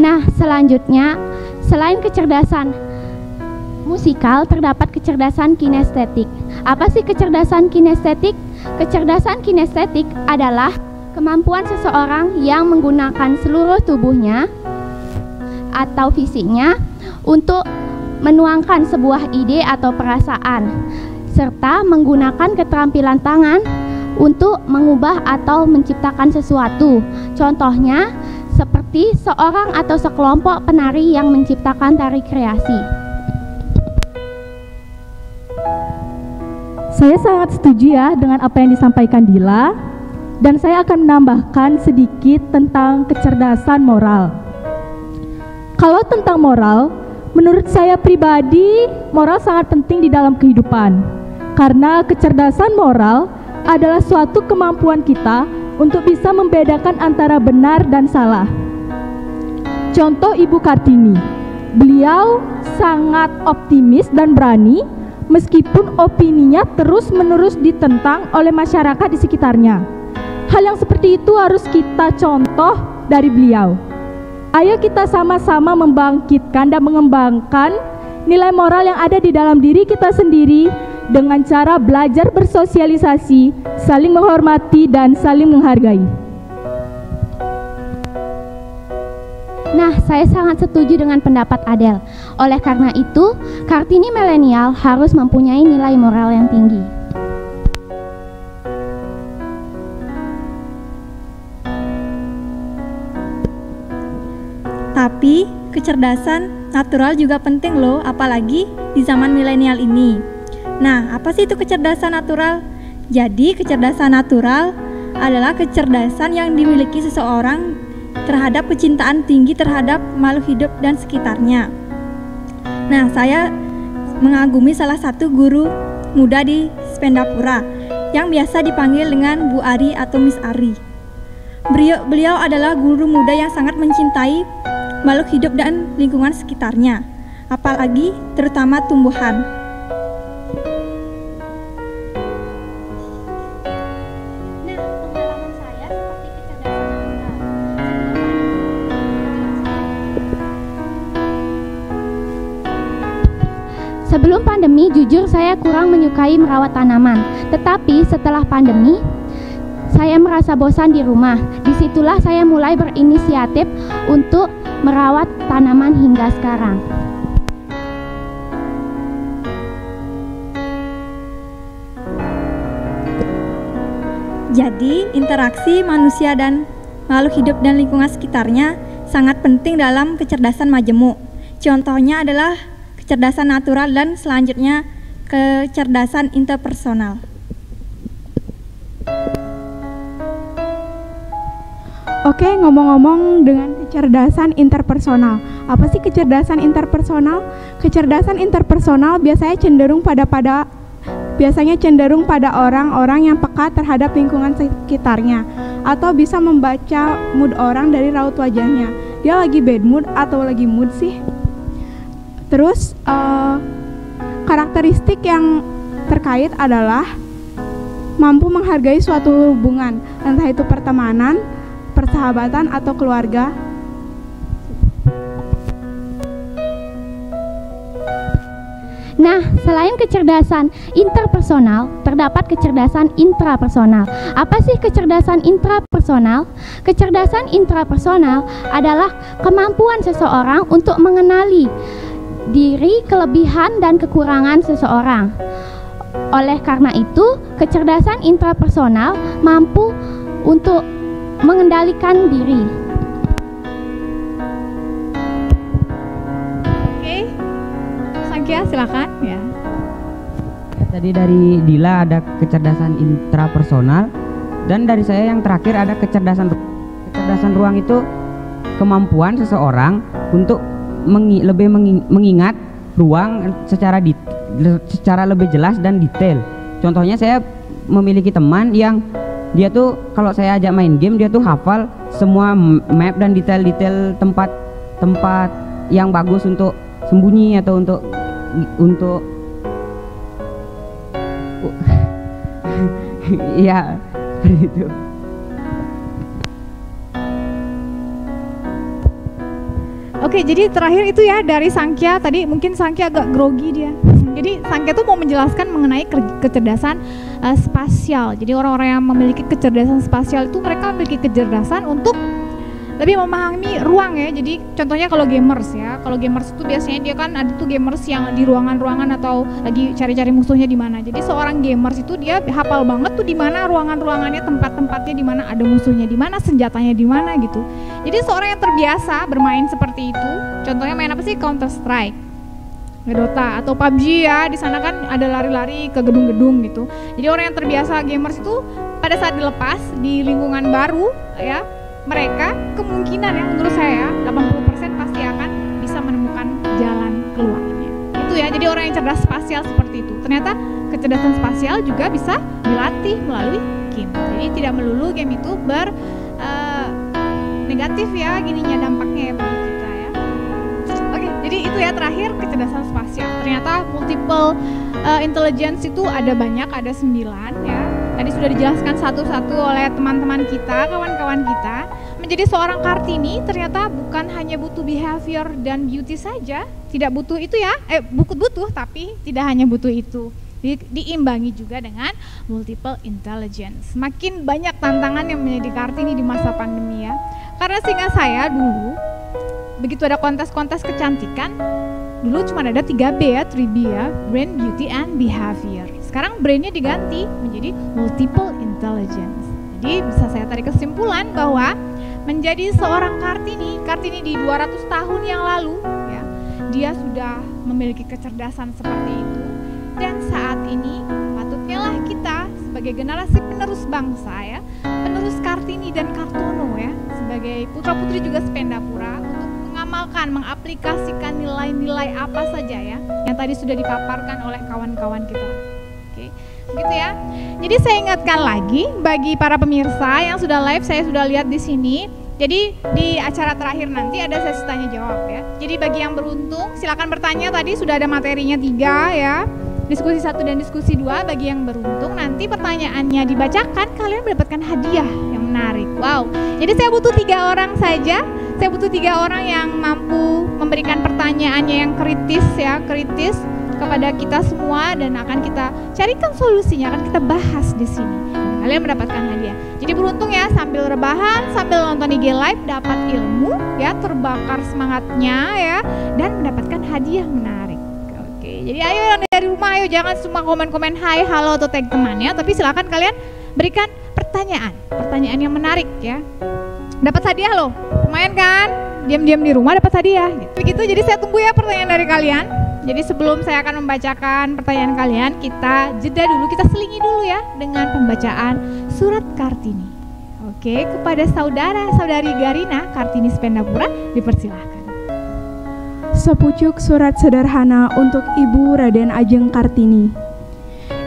Nah, selanjutnya selain kecerdasan musikal terdapat kecerdasan kinestetik. Apa sih kecerdasan kinestetik? Kecerdasan kinestetik adalah kemampuan seseorang yang menggunakan seluruh tubuhnya atau fisiknya untuk menuangkan sebuah ide atau perasaan, serta menggunakan keterampilan tangan untuk mengubah atau menciptakan sesuatu. Contohnya seperti seorang atau sekelompok penari yang menciptakan tari kreasi. Saya sangat setuju ya dengan apa yang disampaikan Dila. Dan saya akan menambahkan sedikit tentang kecerdasan moral. Kalau tentang moral, menurut saya pribadi, moral sangat penting di dalam kehidupan. Karena kecerdasan moral adalah suatu kemampuan kita untuk bisa membedakan antara benar dan salah. Contoh Ibu Kartini, beliau sangat optimis dan berani meskipun opininya terus-menerus ditentang oleh masyarakat di sekitarnya. Hal yang seperti itu harus kita contoh dari beliau. Ayo kita sama-sama membangkitkan dan mengembangkan nilai moral yang ada di dalam diri kita sendiri dengan cara belajar bersosialisasi, saling menghormati dan saling menghargai. Nah, saya sangat setuju dengan pendapat Adel. Oleh karena itu, Kartini milenial harus mempunyai nilai moral yang tinggi. Tapi kecerdasan natural juga penting loh, apalagi di zaman milenial ini. Nah, apa sih itu kecerdasan natural? Jadi, kecerdasan natural adalah kecerdasan yang dimiliki seseorang terhadap kecintaan tinggi terhadap makhluk hidup dan sekitarnya. Nah, saya mengagumi salah satu guru muda di Spendapura yang biasa dipanggil dengan Bu Ari atau Miss Ari. Beliau adalah guru muda yang sangat mencintai makhluk hidup dan lingkungan sekitarnya, apalagi terutama tumbuhan. Sebelum pandemi, jujur saya kurang menyukai merawat tanaman. Tetapi setelah pandemi, saya merasa bosan di rumah. Disitulah saya mulai berinisiatif untuk merawat tanaman hingga sekarang. Jadi, interaksi manusia dan makhluk hidup dan lingkungan sekitarnya sangat penting dalam kecerdasan majemuk. Contohnya adalah kecerdasan natural dan selanjutnya kecerdasan interpersonal. Oke, ngomong-ngomong dengan kecerdasan interpersonal. Apa sih kecerdasan interpersonal? Kecerdasan interpersonal biasanya cenderung pada orang-orang yang peka terhadap lingkungan sekitarnya atau bisa membaca mood orang dari raut wajahnya. Dia lagi bad mood atau lagi mood sih? Terus karakteristik yang terkait adalah mampu menghargai suatu hubungan, entah itu pertemanan, persahabatan, atau keluarga. Nah, selain kecerdasan interpersonal, terdapat kecerdasan intrapersonal. Apa sih kecerdasan intrapersonal? Kecerdasan intrapersonal adalah kemampuan seseorang untuk mengenali diri, kelebihan, dan kekurangan seseorang. Oleh karena itu, kecerdasan intrapersonal mampu untuk mengendalikan diri. Oke, Sangkia silakan ya. Tadi dari Dila ada kecerdasan intrapersonal, dan dari saya yang terakhir ada kecerdasan ruang. Itu kemampuan seseorang untuk lebih mengingat ruang secara lebih jelas dan detail. Contohnya saya memiliki teman yang dia tuh kalau saya ajak main game, dia tuh hafal semua map dan detail-detail tempat yang bagus untuk sembunyi atau untuk ya seperti itu. Oke, jadi terakhir itu ya dari Sangkia. Tadi mungkin Sangkia agak grogi dia. Jadi Sangkia tuh mau menjelaskan mengenai kecerdasan spasial. Jadi orang-orang yang memiliki kecerdasan spasial itu mereka memiliki kecerdasan untuk lebih memahami ruang ya. Jadi contohnya kalau gamers ya. Kalau gamers itu biasanya dia kan ada tuh gamers yang di ruangan-ruangan atau lagi cari-cari musuhnya di mana. Jadi seorang gamers itu dia hafal banget tuh di mana ruangan-ruangannya, tempat-tempatnya di mana, ada musuhnya di mana, senjatanya di mana gitu. Jadi seorang yang terbiasa bermain seperti itu, contohnya main apa sih? Counter Strike, Dota atau PUBG ya. Di sana kan ada lari-lari ke gedung-gedung gitu. Jadi orang yang terbiasa gamers itu pada saat dilepas di lingkungan baru ya, mereka kemungkinan ya menurut saya 80% pasti akan bisa menemukan jalan keluarnya. Itu ya, jadi orang yang cerdas spasial seperti itu. Ternyata kecerdasan spasial juga bisa dilatih melalui game. Jadi tidak melulu game itu negatif ya gininya dampaknya ya bagi kita ya. Oke, jadi itu ya terakhir kecerdasan spasial. Ternyata multiple intelligence itu ada banyak, ada 9 ya. Tadi sudah dijelaskan satu-satu oleh teman-teman kita, kawan-kawan kita. Menjadi seorang Kartini ternyata bukan hanya butuh behavior dan beauty saja, tidak butuh itu ya, butuh tapi tidak hanya butuh itu. Diimbangi juga dengan multiple intelligence. Makin banyak tantangan yang menjadi Kartini di masa pandemi ya. Karena seingat saya dulu, begitu ada kontes-kontes kecantikan, dulu cuma ada 3B ya, 3B ya, brain, beauty, and behavior. Sekarang brainnya diganti menjadi multiple intelligence. Jadi bisa saya tarik kesimpulan bahwa menjadi seorang Kartini di 200 tahun yang lalu ya, dia sudah memiliki kecerdasan seperti itu. Dan saat ini patutnya lah kita sebagai generasi penerus bangsa ya, penerus Kartini dan Kartono ya, sebagai putra-putri juga Spendapura untuk mengamalkan, mengaplikasikan nilai-nilai apa saja ya yang tadi sudah dipaparkan oleh kawan-kawan kita. Oke. gitu ya. Jadi saya ingatkan lagi bagi para pemirsa yang sudah live, saya sudah lihat di sini. Jadi di acara terakhir nanti ada sesi tanya jawab ya. Jadi bagi yang beruntung silakan bertanya, tadi sudah ada materinya 3 ya. Diskusi 1 dan diskusi 2. Bagi yang beruntung nanti pertanyaannya dibacakan, kalian mendapatkan hadiah yang menarik. Wow. Jadi saya butuh 3 orang saja. Saya butuh 3 orang yang mampu memberikan pertanyaannya yang kritis ya, kritis kepada kita semua, dan akan kita carikan solusinya, akan kita bahas di sini. Kalian mendapatkan hadiah. Jadi beruntung ya, sambil rebahan, sambil nonton IG live, dapat ilmu ya, terbakar semangatnya ya, dan mendapatkan hadiah menarik. Oke, jadi ayo yang dari rumah, ayo jangan cuma komen-komen hai, halo atau tag temannya, tapi silakan kalian berikan pertanyaan yang menarik ya. Dapat hadiah loh, lumayan kan? Diam-diam di rumah dapat hadiah. Begitu, jadi saya tunggu ya pertanyaan dari kalian. Jadi sebelum saya akan membacakan pertanyaan kalian, kita jeda dulu, kita selingi dulu ya dengan pembacaan surat Kartini. Oke, kepada saudara-saudari Garina Kartini Spendapura dipersilahkan. Sepucuk surat sederhana untuk Ibu Raden Ajeng Kartini.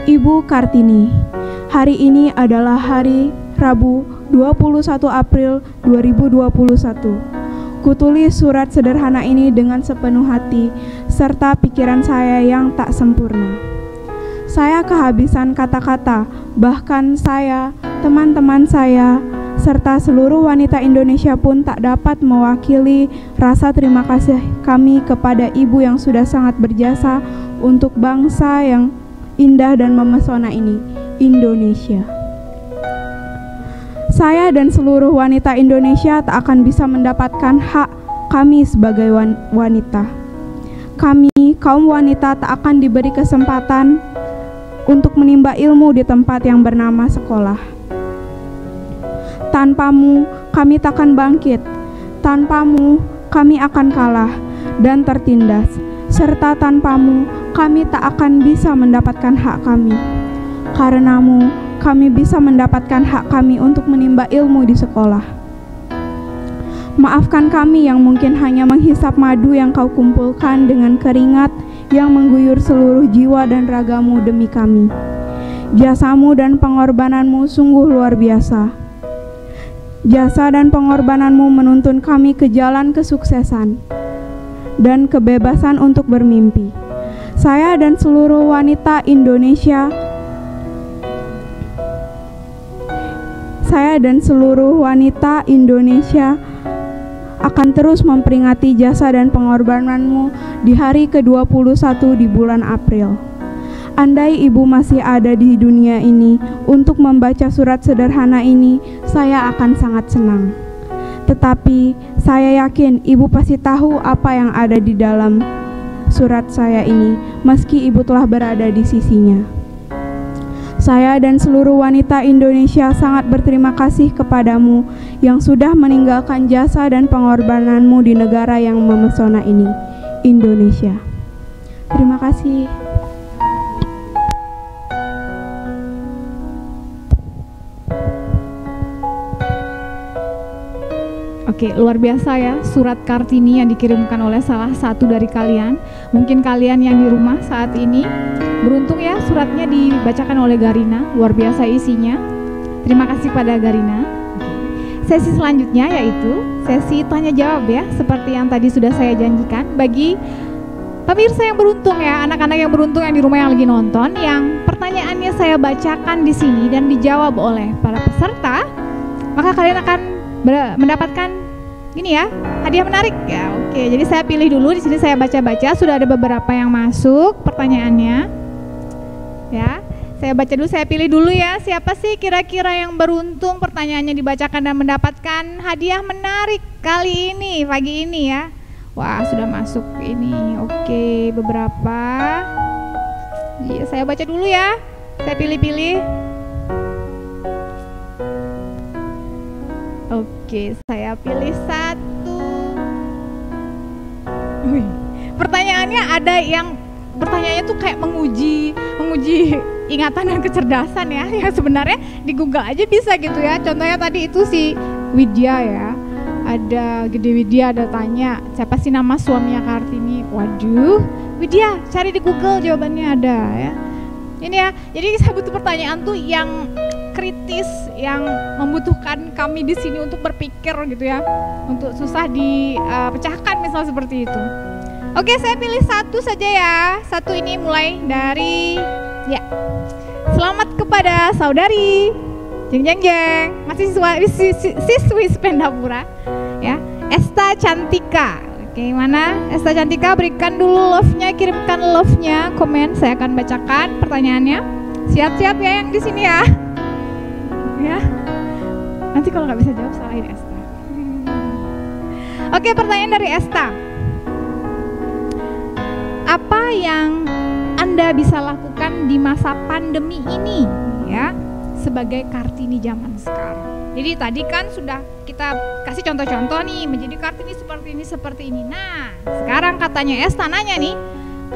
Ibu Kartini, hari ini adalah hari Rabu 21 April 2021. Kutulis surat sederhana ini dengan sepenuh hati serta pikiran saya yang tak sempurna. Saya kehabisan kata-kata, bahkan saya, teman-teman saya, serta seluruh wanita Indonesia pun tak dapat mewakili rasa terima kasih kami kepada ibu yang sudah sangat berjasa untuk bangsa yang indah dan memesona ini, Indonesia. Saya dan seluruh wanita Indonesia tak akan bisa mendapatkan hak kami sebagai wanita. Kami, kaum wanita, tak akan diberi kesempatan untuk menimba ilmu di tempat yang bernama sekolah. Tanpamu, kami takkan bangkit. Tanpamu, kami akan kalah dan tertindas. Serta tanpamu, kami tak akan bisa mendapatkan hak kami. Karenamu, kami bisa mendapatkan hak kami untuk menimba ilmu di sekolah. Maafkan kami yang mungkin hanya menghisap madu yang kau kumpulkan dengan keringat yang mengguyur seluruh jiwa dan ragamu demi kami. Jasamu dan pengorbananmu sungguh luar biasa. Jasa dan pengorbananmu menuntun kami ke jalan kesuksesan dan kebebasan untuk bermimpi. Saya dan seluruh wanita Indonesia akan terus memperingati jasa dan pengorbananmu di hari ke-21 di bulan April. Andai ibu masih ada di dunia ini untuk membaca surat sederhana ini, saya akan sangat senang. Tetapi saya yakin ibu pasti tahu apa yang ada di dalam surat saya ini, meski ibu telah berada di sisinya. Saya dan seluruh wanita Indonesia sangat berterima kasih kepadamu yang sudah meninggalkan jasa dan pengorbananmu di negara yang memesona ini, Indonesia. Terima kasih. Oke, luar biasa ya surat Kartini yang dikirimkan oleh salah satu dari kalian. Mungkin kalian yang di rumah saat ini beruntung ya, suratnya dibacakan oleh Garina, luar biasa isinya. Terima kasih pada Garina. Sesi selanjutnya yaitu sesi tanya jawab ya, seperti yang tadi sudah saya janjikan. Bagi pemirsa yang beruntung ya, anak-anak yang beruntung yang di rumah yang lagi nonton, yang pertanyaannya saya bacakan di sini dan dijawab oleh para peserta, maka kalian akan mendapatkan ini ya, hadiah menarik ya. Oke, jadi saya pilih dulu, di sini saya baca-baca, sudah ada beberapa yang masuk pertanyaannya. Ya, saya baca dulu, saya pilih dulu ya, siapa sih kira-kira yang beruntung pertanyaannya dibacakan dan mendapatkan hadiah menarik kali ini, pagi ini ya. Wah, sudah masuk ini. Oke, beberapa. Iya, saya baca dulu ya. Saya pilih-pilih. Oke, saya pilih satu. Wih, pertanyaannya ada yang pertanyaannya tuh kayak menguji ingatan dan kecerdasan ya. Yang sebenarnya di Google aja bisa gitu ya. Contohnya tadi itu si Widya ya. Ada Gede Widya ada tanya, siapa sih nama suaminya Kartini? Waduh, Widya cari di Google jawabannya ada ya. Ini ya, jadi saya butuh pertanyaan tuh yang kritis, yang membutuhkan kami di sini untuk berpikir gitu ya, untuk susah dipecahkan misal seperti itu. Oke, saya pilih satu saja ya. Satu ini mulai dari ya. Selamat kepada saudari jeng jeng jeng, masih siswi Spendapura ya, Esta Cantika. Oke, mana Esta Cantika, berikan dulu love-nya, kirimkan love-nya, komen, saya akan bacakan pertanyaannya. Siap-siap ya yang di sini ya. Ya. Nanti kalau nggak bisa jawab salahin Esta. Oke, pertanyaan dari Esta. Apa yang Anda bisa lakukan di masa pandemi ini ya sebagai Kartini zaman sekarang? Jadi tadi kan sudah kita kasih contoh-contoh nih, menjadi Kartini seperti ini. Nah, sekarang katanya Esta nanya nih,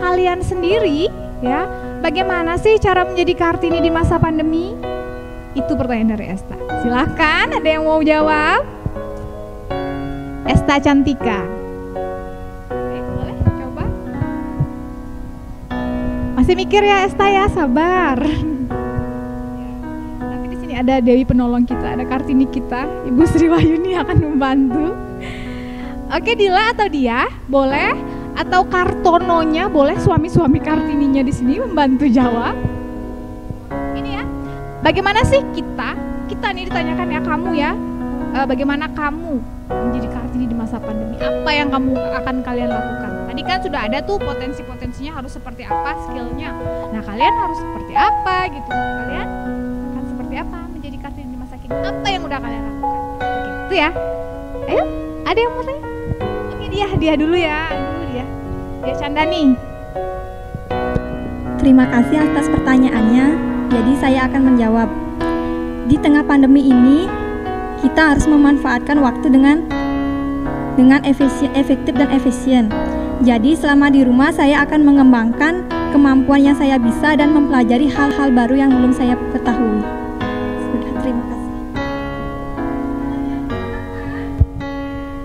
kalian sendiri ya, bagaimana sih cara menjadi Kartini di masa pandemi? Itu pertanyaan dari Esta. Silahkan, ada yang mau jawab? Esta Cantika. Boleh coba? Masih mikir ya Esta ya, sabar. Tapi di sini ada Dewi penolong kita, ada Kartini kita, Ibu Sri Wahyuni akan membantu. Oke, Dila atau Dia boleh, atau Kartononya boleh, suami-suami Kartininya di sini membantu jawab. Ini ya. Bagaimana sih kita nih ditanyakan ya, kamu ya, bagaimana kamu menjadi Kartini di masa pandemi? Apa yang kamu akan kalian lakukan? Tadi kan sudah ada tuh potensi-potensinya harus seperti apa skillnya. Nah, kalian harus seperti apa gitu? Kalian akan seperti apa menjadi Kartini di masa kini? Apa yang udah kalian lakukan? Oke, itu ya. Ayo, ada yang mau tanya? Oke, dia dulu ya. Dia Chandani. Terima kasih atas pertanyaannya. Jadi saya akan menjawab. Di tengah pandemi ini, kita harus memanfaatkan waktu dengan efektif dan efisien. Jadi selama di rumah saya akan mengembangkan kemampuan yang saya bisa dan mempelajari hal-hal baru yang belum saya ketahui. Sudah, terima kasih.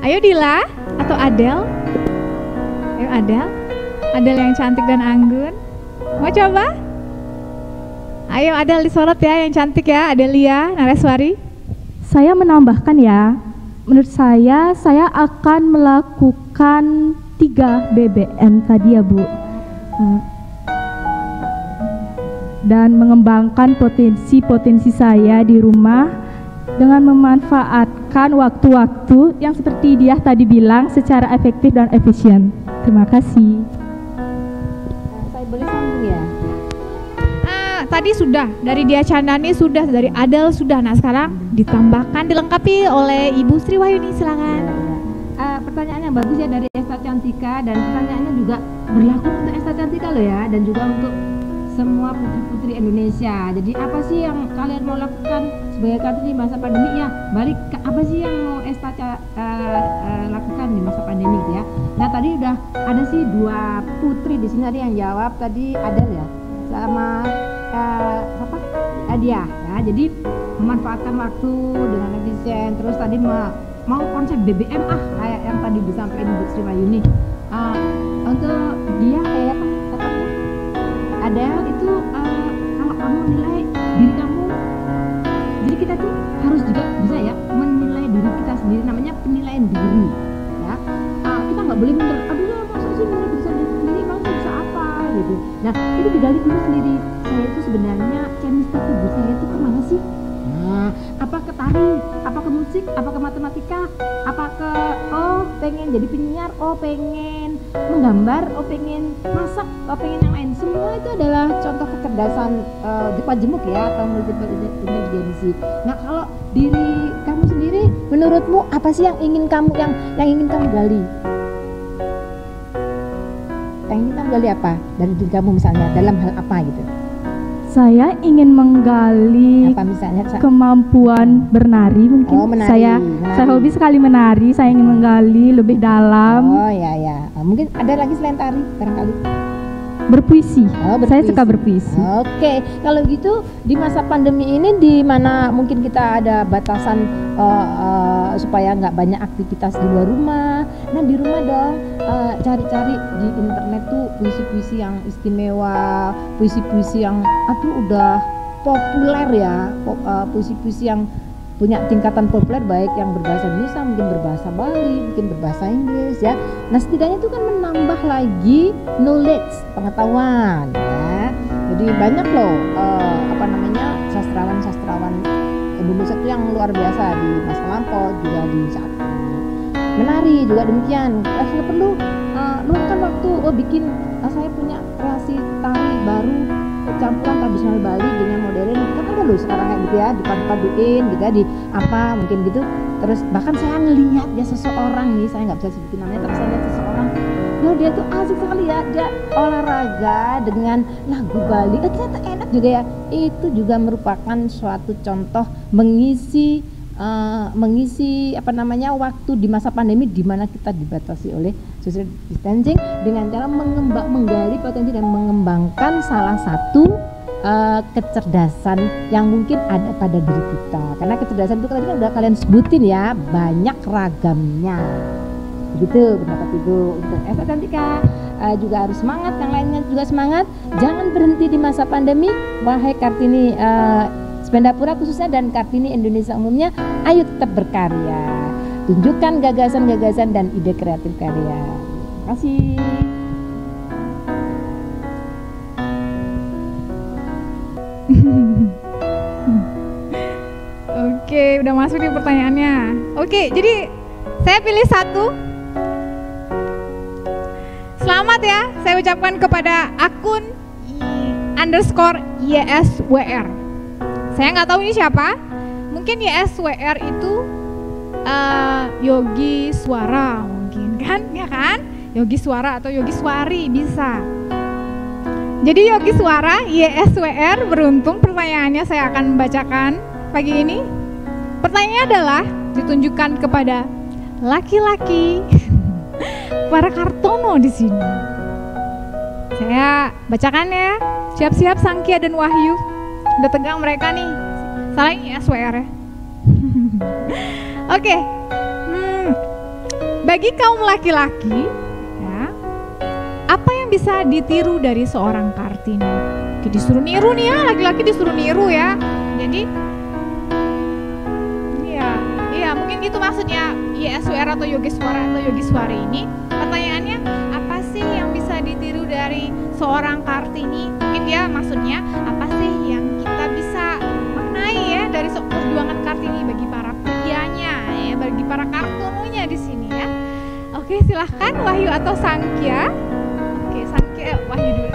Ayo Dila atau Adel? Ayo Adel yang cantik dan anggun. Mau coba? Ayo Adel disorot ya, yang cantik ya, Adelia Nareswari. Saya menambahkan ya, menurut saya akan melakukan 3 BBM tadi ya Bu, dan mengembangkan potensi saya di rumah dengan memanfaatkan waktu-waktu yang seperti dia tadi bilang secara efektif dan efisien. Terima kasih. Saya boleh sambung ya? Tadi sudah, dari Dia Chandani sudah, dari Adel sudah. Nah sekarang ditambahkan, dilengkapi oleh Ibu Sri Wahyuni, silakan. Pertanyaannya bagus ya dari Esta Cantika, dan pertanyaannya juga berlaku untuk Esta Cantika loh ya, dan juga untuk semua putri-putri Indonesia. Jadi apa sih yang kalian mau lakukan sebagai Kartini masa pandemi ya? Balik ke apa sih yang mau Esta lakukan di masa pandemi ya? Nah tadi udah ada sih 2 putri di sini tadi yang jawab, tadi Adel ya, sama Dia ya. Jadi memanfaatkan waktu dengan efisien. Terus tadi mau konsep BBM kayak yang tadi disampaikan Ibu Sri Wahyuni. Untuk dia kayak apa? Ada itu kalau kamu nilai diri kamu, jadi kita tuh harus juga bisa ya menilai diri kita sendiri, namanya penilaian diri ya. Kita nggak boleh minder, aduh masa sih minder bisa diri sendiri, kamu bisa apa gitu. Nah itu digali dulu sendiri, saya itu sebenarnya chemistry tubuh saya itu kemana sih? Nah, apa ke tari, apa ke musik, apa ke matematika, apa ke pengen jadi penyiar, pengen menggambar, pengen masak, pengen yang lain. Semua itu adalah contoh kecerdasan jemuk ya, atau multiple intelligency. Nah kalau diri kamu sendiri, menurutmu apa sih yang ingin kamu gali? Yang ingin kamu gali apa dari diri kamu misalnya, dalam hal apa gitu? Saya ingin menggali apa misalnya, kemampuan bernari mungkin. Menari, saya hobi sekali menari, saya ingin menggali lebih dalam. Ya. Mungkin ada lagi selain tari barangkali. Berpuisi. Saya suka berpuisi. Oke, kalau gitu di masa pandemi ini di mana mungkin kita ada batasan supaya nggak banyak aktivitas di luar rumah. Nah di rumah dong cari-cari di internet tuh puisi-puisi yang istimewa, puisi-puisi yang udah populer ya, puisi-puisi yang punya tingkatan populer, baik yang berbahasa Indonesia, mungkin berbahasa Bali, mungkin berbahasa Inggris ya. Nah setidaknya itu kan menambah lagi knowledge, pengetahuan ya. Jadi banyak loh sastrawan Indonesia itu yang luar biasa di masa lampau juga di saat ini. Menari juga demikian. Saya perlu luangkan waktu bikin saya punya kreasi tari baru campuran tradisional Bali dengan modern, kan ada loh sekarang kayak gitu ya, dipadu-paduin gitu ya, di apa mungkin gitu. Terus bahkan saya ngelihat ya seseorang nih, saya nggak bisa sebutin namanya, tapi saya lihat seseorang, loh dia tuh asik sekali ya, dia olahraga dengan lagu Bali, ternyata enak juga ya. Itu juga merupakan suatu contoh mengisi waktu di masa pandemi di mana kita dibatasi oleh social distancing dengan cara menggali potensi dan mengembangkan salah satu kecerdasan yang mungkin ada pada diri kita. Karena kecerdasan itu kan udah kalian sebutin ya, banyak ragamnya. Begitu pendapat Ibu. Untuk Esa Cantika juga harus semangat, yang lainnya juga semangat. Jangan berhenti di masa pandemi. Wahai Kartini Spendapura khususnya dan Kartini Indonesia umumnya, ayo tetap berkarya, tunjukkan gagasan-gagasan dan ide kreatif karya. Terima kasih. Oke, udah masuk nih pertanyaannya. Oke, jadi saya pilih satu. Selamat ya, saya ucapkan kepada akun _YSWR. Saya nggak tahu ini siapa. Mungkin YSWR itu Yogi Suara mungkin kan, ya kan? Yogi Suara atau Yogi Suari bisa. Jadi Yogi Suara YSWR beruntung, pertanyaannya saya akan membacakan pagi ini. Pertanyaannya adalah ditunjukkan kepada laki-laki para Kartono di sini. Saya bacakan ya. Siap-siap Sangkia dan Wahyu. Udah tegang mereka nih. Salahnya YSWR ya. Oke. Bagi kaum laki-laki ya, apa yang bisa ditiru dari seorang Kartini? Oke, disuruh niru nih ya, laki-laki disuruh niru ya. Jadi iya mungkin itu maksudnya YSWR atau Yogi Suara atau Yogi Suari ini. Pertanyaannya, apa sih yang bisa ditiru dari seorang Kartini? Mungkin dia maksudnya apa sih yang kita bisa maknai ya dari perjuangan Kartini bagi para prianya ya, bagi para Kartononya di sini ya. Oke, silahkan Wahyu atau Sangkia. Oke, Sangkia, Wahyu dulu.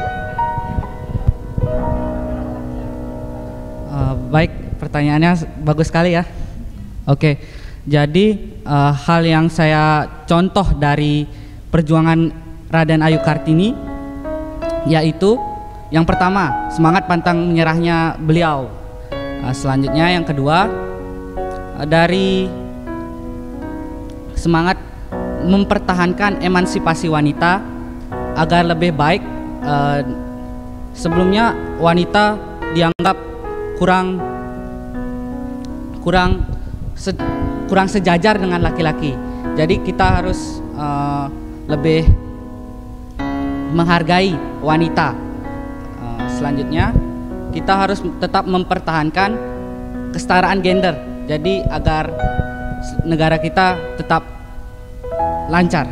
Baik, pertanyaannya bagus sekali ya. Oke, jadi hal yang saya contoh dari perjuangan Raden Ayu Kartini yaitu yang pertama, semangat pantang menyerahnya beliau. Selanjutnya yang kedua, dari semangat mempertahankan emansipasi wanita agar lebih baik. Sebelumnya wanita dianggap kurang sejajar dengan laki-laki. Jadi kita harus lebih menghargai wanita. Selanjutnya kita harus tetap mempertahankan kesetaraan gender. Jadi agar negara kita tetap lancar.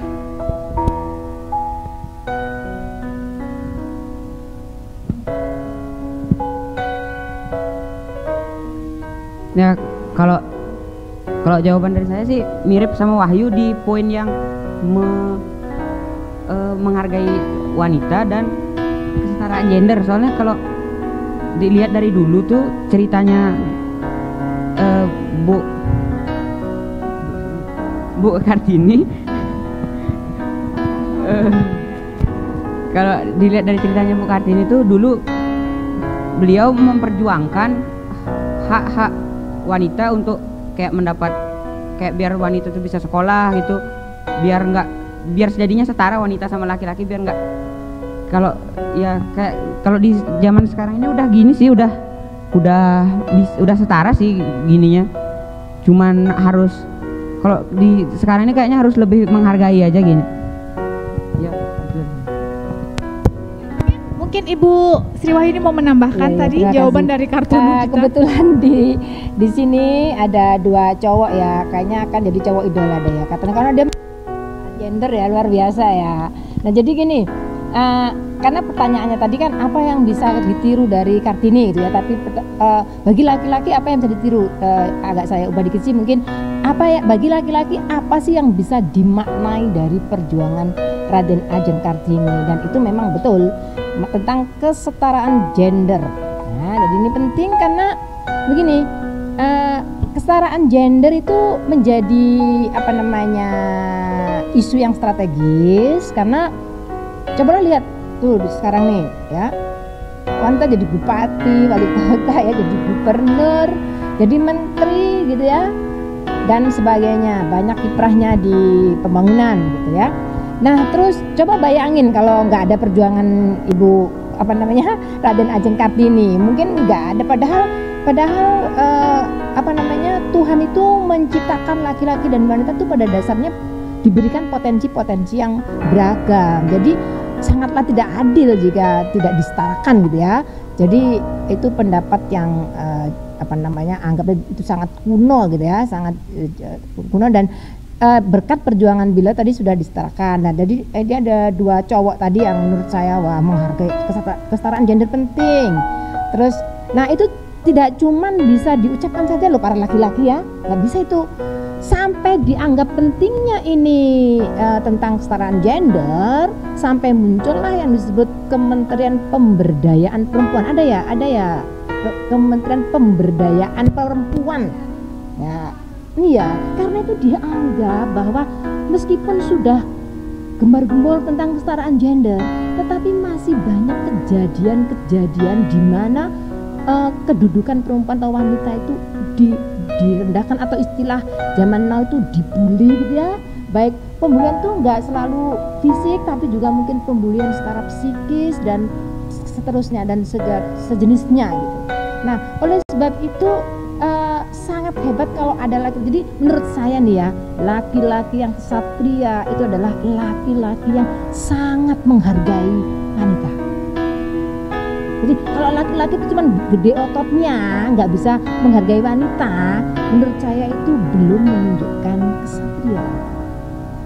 Ya, kalau jawaban dari saya sih mirip sama Wahyu di poin yang menghargai wanita dan kesetaraan gender. Soalnya kalau dilihat dari dulu tuh ceritanya Bu Kartini, kalau dilihat dari ceritanya Bu Kartini tuh dulu beliau memperjuangkan hak-hak wanita untuk kayak mendapat, kayak biar wanita tuh bisa sekolah gitu, biar sejadinya setara wanita sama laki-laki, biar nggak, kalau ya kayak kalau di zaman sekarang ini udah gini sih, udah setara sih gininya, cuman harus, kalau di sekarang ini kayaknya harus lebih menghargai aja gini. mungkin Ibu Sri Wahyuni mau menambahkan tadi jawaban dari kartun kita. Kebetulan di sini ada 2 cowok ya, kayaknya akan jadi cowok idola deh ya, katanya karena dia gender ya luar biasa ya. Nah jadi gini, karena pertanyaannya tadi kan apa yang bisa ditiru dari Kartini gitu ya, tapi bagi laki-laki apa yang bisa ditiru, agak saya ubah dikit sih mungkin, apa ya bagi laki-laki apa sih yang bisa dimaknai dari perjuangan Raden Ajeng Kartini, dan itu memang betul tentang kesetaraan gender. Nah jadi ini penting karena begini, kesetaraan gender itu menjadi apa namanya isu yang strategis, karena coba lihat tuh sekarang nih ya, wanita jadi bupati, wali kota ya, jadi gubernur, jadi menteri gitu ya, dan sebagainya, banyak kiprahnya di pembangunan gitu ya. Nah terus coba bayangin kalau nggak ada perjuangan Ibu apa namanya Raden Ajeng Kartini, mungkin nggak ada, padahal apa namanya Tuhan itu menciptakan laki-laki dan wanita itu pada dasarnya diberikan potensi-potensi yang beragam. Jadi sangatlah tidak adil jika tidak disetarakan gitu ya. Jadi itu pendapat yang apa namanya anggap itu sangat kuno gitu ya, sangat kuno, dan berkat perjuangan Bila tadi sudah disetarakan. Nah jadi dia ada 2 cowok tadi yang menurut saya wah menghargai kesetaraan gender penting. Terus nah itu tidak cuman bisa diucapkan saja loh para laki-laki ya, nggak bisa itu, sampai dianggap pentingnya ini tentang kesetaraan gender, sampai muncullah yang disebut Kementerian Pemberdayaan Perempuan. Ada ya Kementerian Pemberdayaan Perempuan ya. Iya, karena itu dianggap bahwa meskipun sudah gembar-gembor tentang kesetaraan gender, tetapi masih banyak kejadian-kejadian di mana kedudukan perempuan atau wanita itu direndahkan, atau istilah zaman now itu dibully gitu ya. Baik pembulian tuh nggak selalu fisik, tapi juga mungkin pembulian secara psikis dan seterusnya dan sejenisnya gitu. Nah oleh sebab itu sangat hebat kalau ada laki. Jadi menurut saya nih ya, laki-laki yang ksatria itu adalah laki-laki yang sangat menghargai wanita. Jadi kalau laki-laki itu cuma gede ototnya, nggak bisa menghargai wanita, menurut saya itu belum menunjukkan kesatria.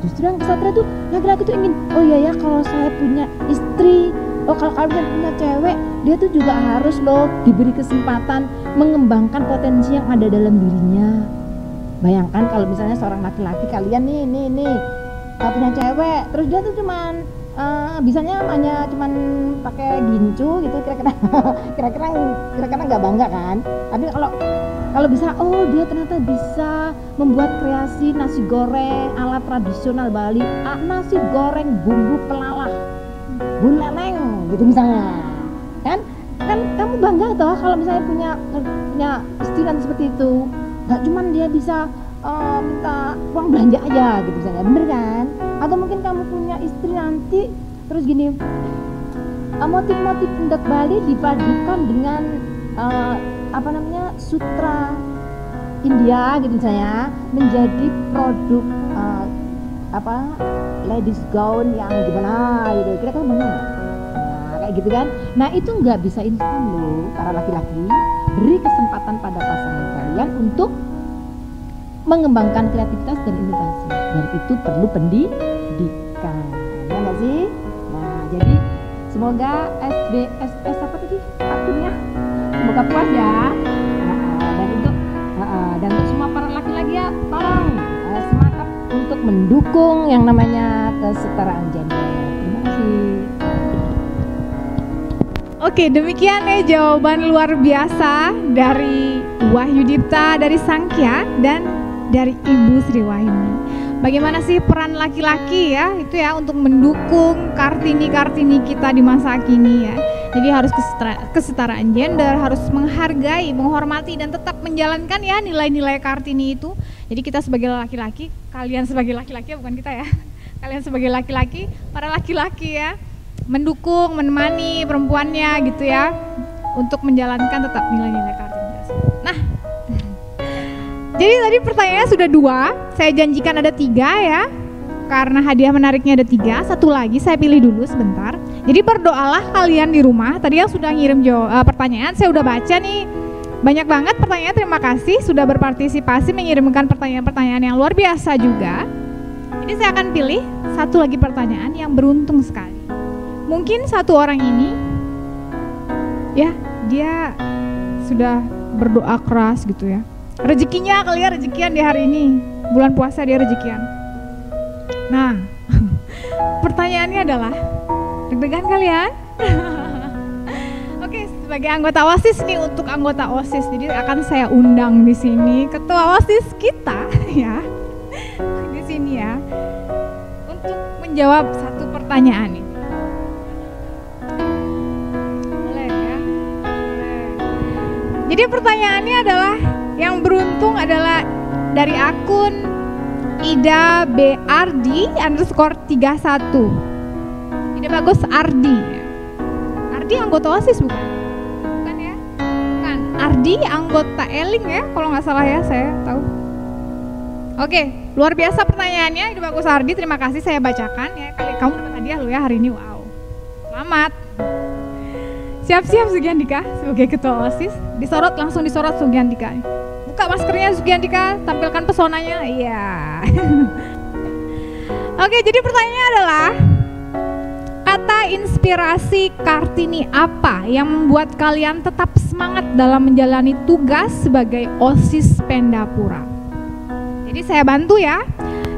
Justru yang kesatria itu laki-laki itu ingin, oh iya ya kalau saya punya istri, oh kalau kalian punya cewek, dia tuh juga harus loh diberi kesempatan mengembangkan potensi yang ada dalam dirinya. Bayangkan kalau misalnya seorang laki-laki, kalian nih punya cewek, terus dia tuh cuman bisanya hanya cuman pakai gincu gitu, kira-kira nggak bangga kan. Tapi kalau bisa, oh dia ternyata bisa membuat kreasi nasi goreng ala tradisional Bali, nasi goreng bumbu pelalah, buneneng gitu misalnya, kan kamu bangga toh kalau misalnya punya istilah seperti itu. Nggak cuman dia bisa minta uang belanja aja gitu misalnya, bener kan? Atau mungkin kamu punya istri nanti terus gini, motif-motif pendak Bali dipadukan dengan apa namanya sutra India gitu misalnya, menjadi produk ladies gown yang gimana gitu, kira-kira mana? Nah kayak gitu kan. Nah itu nggak bisa instan loh para laki-laki. Beri kesempatan pada pasangan kalian untuk mengembangkan kreativitas dan inovasi, dan itu perlu pendidikan, ya nggak sih? Nah jadi semoga SBS apa tadi akunnya semoga puas ya. Dan untuk semua para laki-laki ya, tolong semangat untuk mendukung yang namanya kesetaraan gender. Terima kasih. Oke, demikian ya jawaban luar biasa dari Wahyudipta, dari Sangkya, dan dari Ibu Sri Wahyuni. Bagaimana sih peran laki-laki ya itu ya untuk mendukung Kartini-Kartini kita di masa kini ya. Jadi harus kesetaraan gender, harus menghargai, menghormati, dan tetap menjalankan ya nilai-nilai Kartini itu. Jadi kita sebagai laki-laki, kalian sebagai laki-laki, bukan kita ya, kalian sebagai laki-laki, para laki-laki ya, mendukung, menemani perempuannya gitu ya, untuk menjalankan tetap nilai-nilai Kartini. Nah, jadi tadi pertanyaannya sudah 2, saya janjikan ada 3 ya. karena hadiah menariknya ada 3, satu lagi saya pilih dulu sebentar. Jadi berdoalah kalian di rumah. Tadi yang sudah ngirim pertanyaan saya udah baca nih, banyak banget pertanyaan. Terima kasih sudah berpartisipasi mengirimkan pertanyaan-pertanyaan yang luar biasa juga. Jadi saya akan pilih satu lagi pertanyaan yang beruntung sekali. Mungkin satu orang ini ya dia sudah berdoa keras gitu ya, rezekinya kali ya, rezekian di hari ini bulan puasa dia rezekian. Nah pertanyaannya adalah, deg-degan kalian? Oke, sebagai anggota OSIS nih, untuk anggota OSIS, jadi akan saya undang di sini ketua OSIS kita ya di sini ya untuk menjawab satu pertanyaan ini. Boleh ya? Boleh. Jadi pertanyaannya adalah, yang beruntung adalah dari akun Ida BRD _31. Ida bagus Ardi. Ardi anggota OSIS bukan? Bukan ya? Bukan. Ardi anggota Eling ya, kalau nggak salah ya, saya tahu. Oke, luar biasa pertanyaannya Ida bagus Ardi, terima kasih, saya bacakan ya. Kamu dapat hadiah lo ya hari ini, wow. Selamat. Siap-siap Sugiandika sebagai ketua OSIS. Disorot, langsung disorot Sugiandika. Buka maskernya Sugiandika, tampilkan pesonanya. Iya. Oke, jadi pertanyaannya adalah, kata inspirasi Kartini apa yang membuat kalian tetap semangat dalam menjalani tugas sebagai OSIS Pendapura? Jadi saya bantu ya.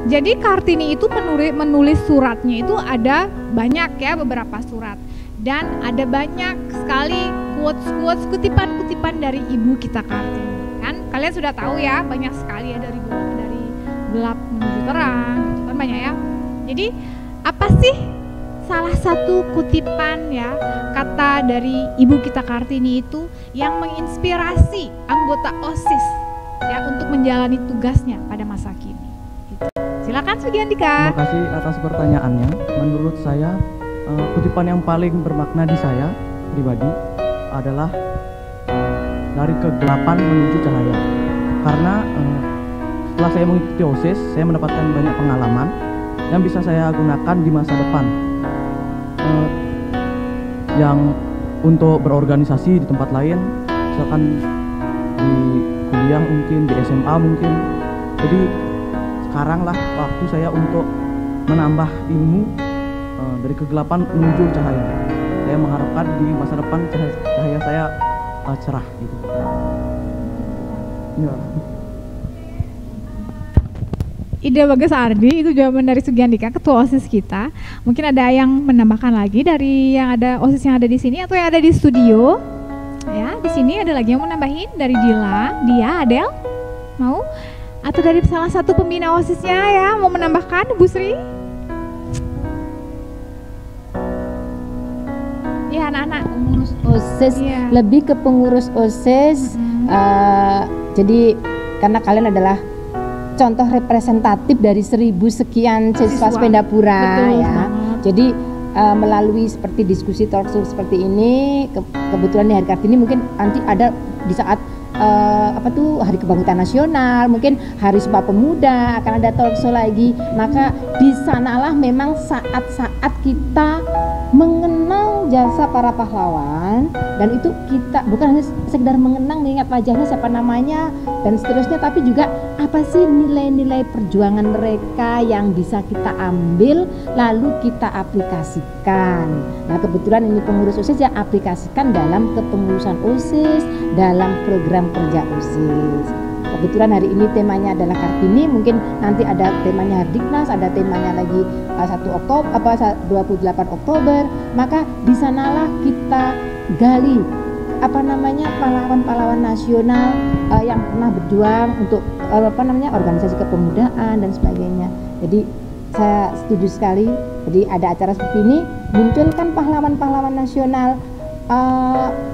Jadi Kartini itu menulis suratnya itu ada banyak ya, beberapa surat. Dan ada banyak sekali quotes-quotes, kutipan-kutipan dari ibu kita Kartini. Kan kalian sudah tahu ya, banyak sekali ya, dari gelap menuju terang, gitu kan banyak ya. Jadi apa sih salah satu kutipan ya, kata dari ibu kita Kartini itu yang menginspirasi anggota OSIS ya untuk menjalani tugasnya pada masa kini? Gitu. Silakan Sugiandika. Terima kasih atas pertanyaannya. Menurut saya kutipan yang paling bermakna di saya pribadi adalah dari kegelapan menuju cahaya. Karena setelah saya mengikuti OSIS, saya mendapatkan banyak pengalaman yang bisa saya gunakan di masa depan. Yang untuk berorganisasi di tempat lain, misalkan di kuliah mungkin, di SMA mungkin. Jadi sekarang lah waktu saya untuk menambah ilmu dari kegelapan menuju cahaya. Saya mengharapkan di masa depan cahaya saya cerah gitu. Ya. Ida bagus Ardi, itu jawaban dari Sugiandika, ketua OSIS kita. Mungkin ada yang menambahkan lagi dari yang ada OSIS yang ada di sini atau yang ada di studio. Ya, di sini ada lagi yang mau nambahin dari Dia, Adel, mau? Atau dari salah satu pembina OSISnya ya, mau menambahkan, Bu Sri? Ya, anak-anak. Pengurus OSIS, Iya. lebih ke pengurus OSIS. Jadi karena kalian adalah contoh representatif dari 1000 sekian siswa Pendapura. Betul, ya. Jadi melalui seperti diskusi talk show seperti ini, kebetulan di Hari Kartini mungkin nanti ada di saat Hari Kebangkitan Nasional, mungkin Hari Sumpah Pemuda akan ada talk show lagi. Maka di sanalah memang saat-saat kita mengenang jasa para pahlawan, dan itu kita bukan hanya sekedar mengenang, mengingat wajahnya, siapa namanya dan seterusnya, tapi juga apa sih nilai-nilai perjuangan mereka yang bisa kita ambil lalu kita aplikasikan. Nah kebetulan ini pengurus OSIS ya, aplikasikan dalam kepengurusan OSIS, dalam program kerja OSIS. Kebetulan hari ini temanya adalah Kartini, mungkin nanti ada temanya Hardiknas, ada temanya lagi 28 Oktober, maka di sanalah kita gali pahlawan-pahlawan nasional yang pernah berjuang untuk organisasi kepemudaan dan sebagainya. Jadi saya setuju sekali. Jadi ada acara seperti ini, munculkan pahlawan-pahlawan nasional,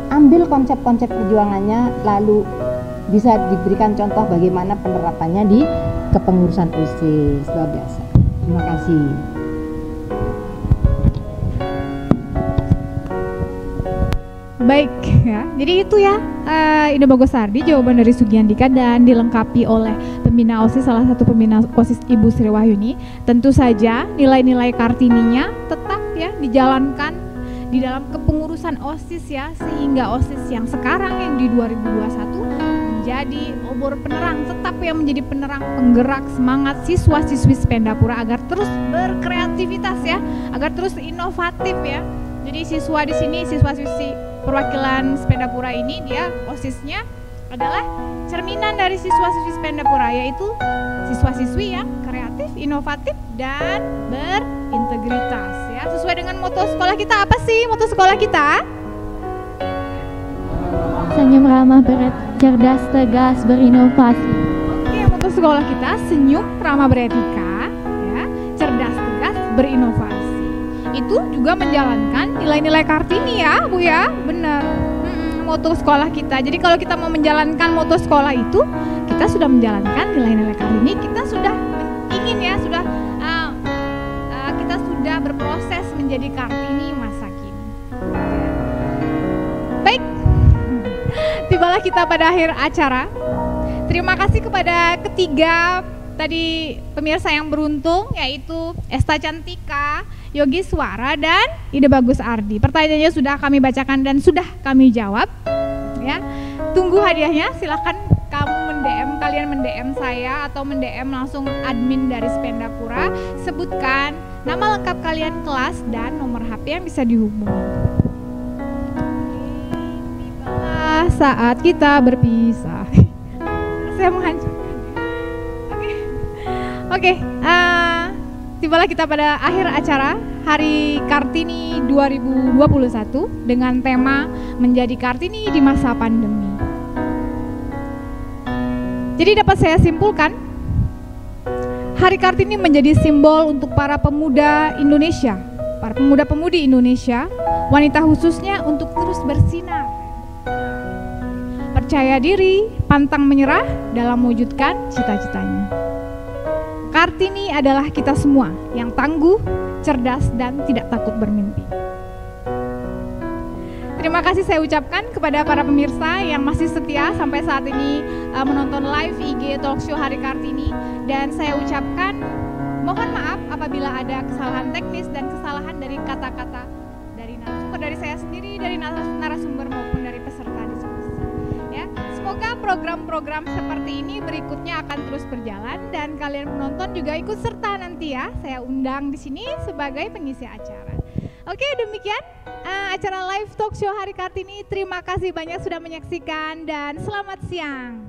ambil konsep-konsep perjuangannya, lalu bisa diberikan contoh bagaimana penerapannya di kepengurusan OSIS. Luar biasa. Terima kasih. Baik ya, jadi itu ya Ida Bagus Ardi jawaban dari Sugiandika dan dilengkapi oleh pembina OSIS, salah satu pembina OSIS Ibu Sri Wahyuni. Tentu saja nilai-nilai Kartininya tetap ya dijalankan di dalam kepengurusan OSIS ya, sehingga OSIS yang sekarang yang di 2021 menjadi obor penerang, tetap yang menjadi penerang penggerak semangat siswa-siswi Spendapura agar terus berkreativitas ya, agar terus inovatif ya. Jadi siswa di sini, siswa-siswi perwakilan Spendapura ini dia OSIS-nya adalah cerminan dari siswa-siswi Spendapura, yaitu siswa-siswi yang kreatif, inovatif, dan berintegritas ya. Sesuai dengan moto sekolah kita, apa sih moto sekolah kita? Senyum, ramah, cerdas, tegas, berinovasi. Oke, moto sekolah kita senyum, ramah, beretika, ya, cerdas, tegas, berinovasi. Itu juga menjalankan nilai-nilai Kartini ya Bu ya, benar. Moto sekolah kita. Jadi kalau kita mau menjalankan moto sekolah itu, kita sudah menjalankan nilai-nilai Kartini, kita sudah ingin ya, kita sudah berproses menjadi Kartini masa kini. Baik, tibalah kita pada akhir acara. Terima kasih kepada ketiga tadi pemirsa yang beruntung, yaitu Esta Cantika, Yogi Suara, dan Ida Bagus Ardi. Pertanyaannya sudah kami bacakan dan sudah kami jawab ya. Tunggu hadiahnya, silakan kalian mendm saya atau mendm langsung admin dari Spendapura. Sebutkan nama lengkap kalian, kelas, dan nomor HP yang bisa dihubungi. Tibalah saat kita berpisah. Saya menghancurkan. Oke, tibalah kita pada akhir acara Hari Kartini 2021 dengan tema Menjadi Kartini di Masa Pandemi. Jadi dapat saya simpulkan, Hari Kartini menjadi simbol untuk para pemuda Indonesia, para pemuda-pemudi Indonesia, wanita khususnya untuk terus bersinar, percaya diri, pantang menyerah dalam mewujudkan cita-citanya. Kartini adalah kita semua yang tangguh, cerdas, dan tidak takut bermimpi. Terima kasih saya ucapkan kepada para pemirsa yang masih setia sampai saat ini menonton live IG Talkshow Hari Kartini, dan saya ucapkan mohon maaf apabila ada kesalahan teknis dan kesalahan dari kata-kata dari narasumber, dari saya sendiri, dari narasumber maupun dari peserta diskusi. Ya, semoga program-program seperti ini berikutnya akan terus berjalan dan kalian penonton juga ikut serta nanti ya. Saya undang di sini sebagai pengisi acara. Oke, demikian acara live talk show Hari Kartini. Terima kasih banyak sudah menyaksikan dan selamat siang.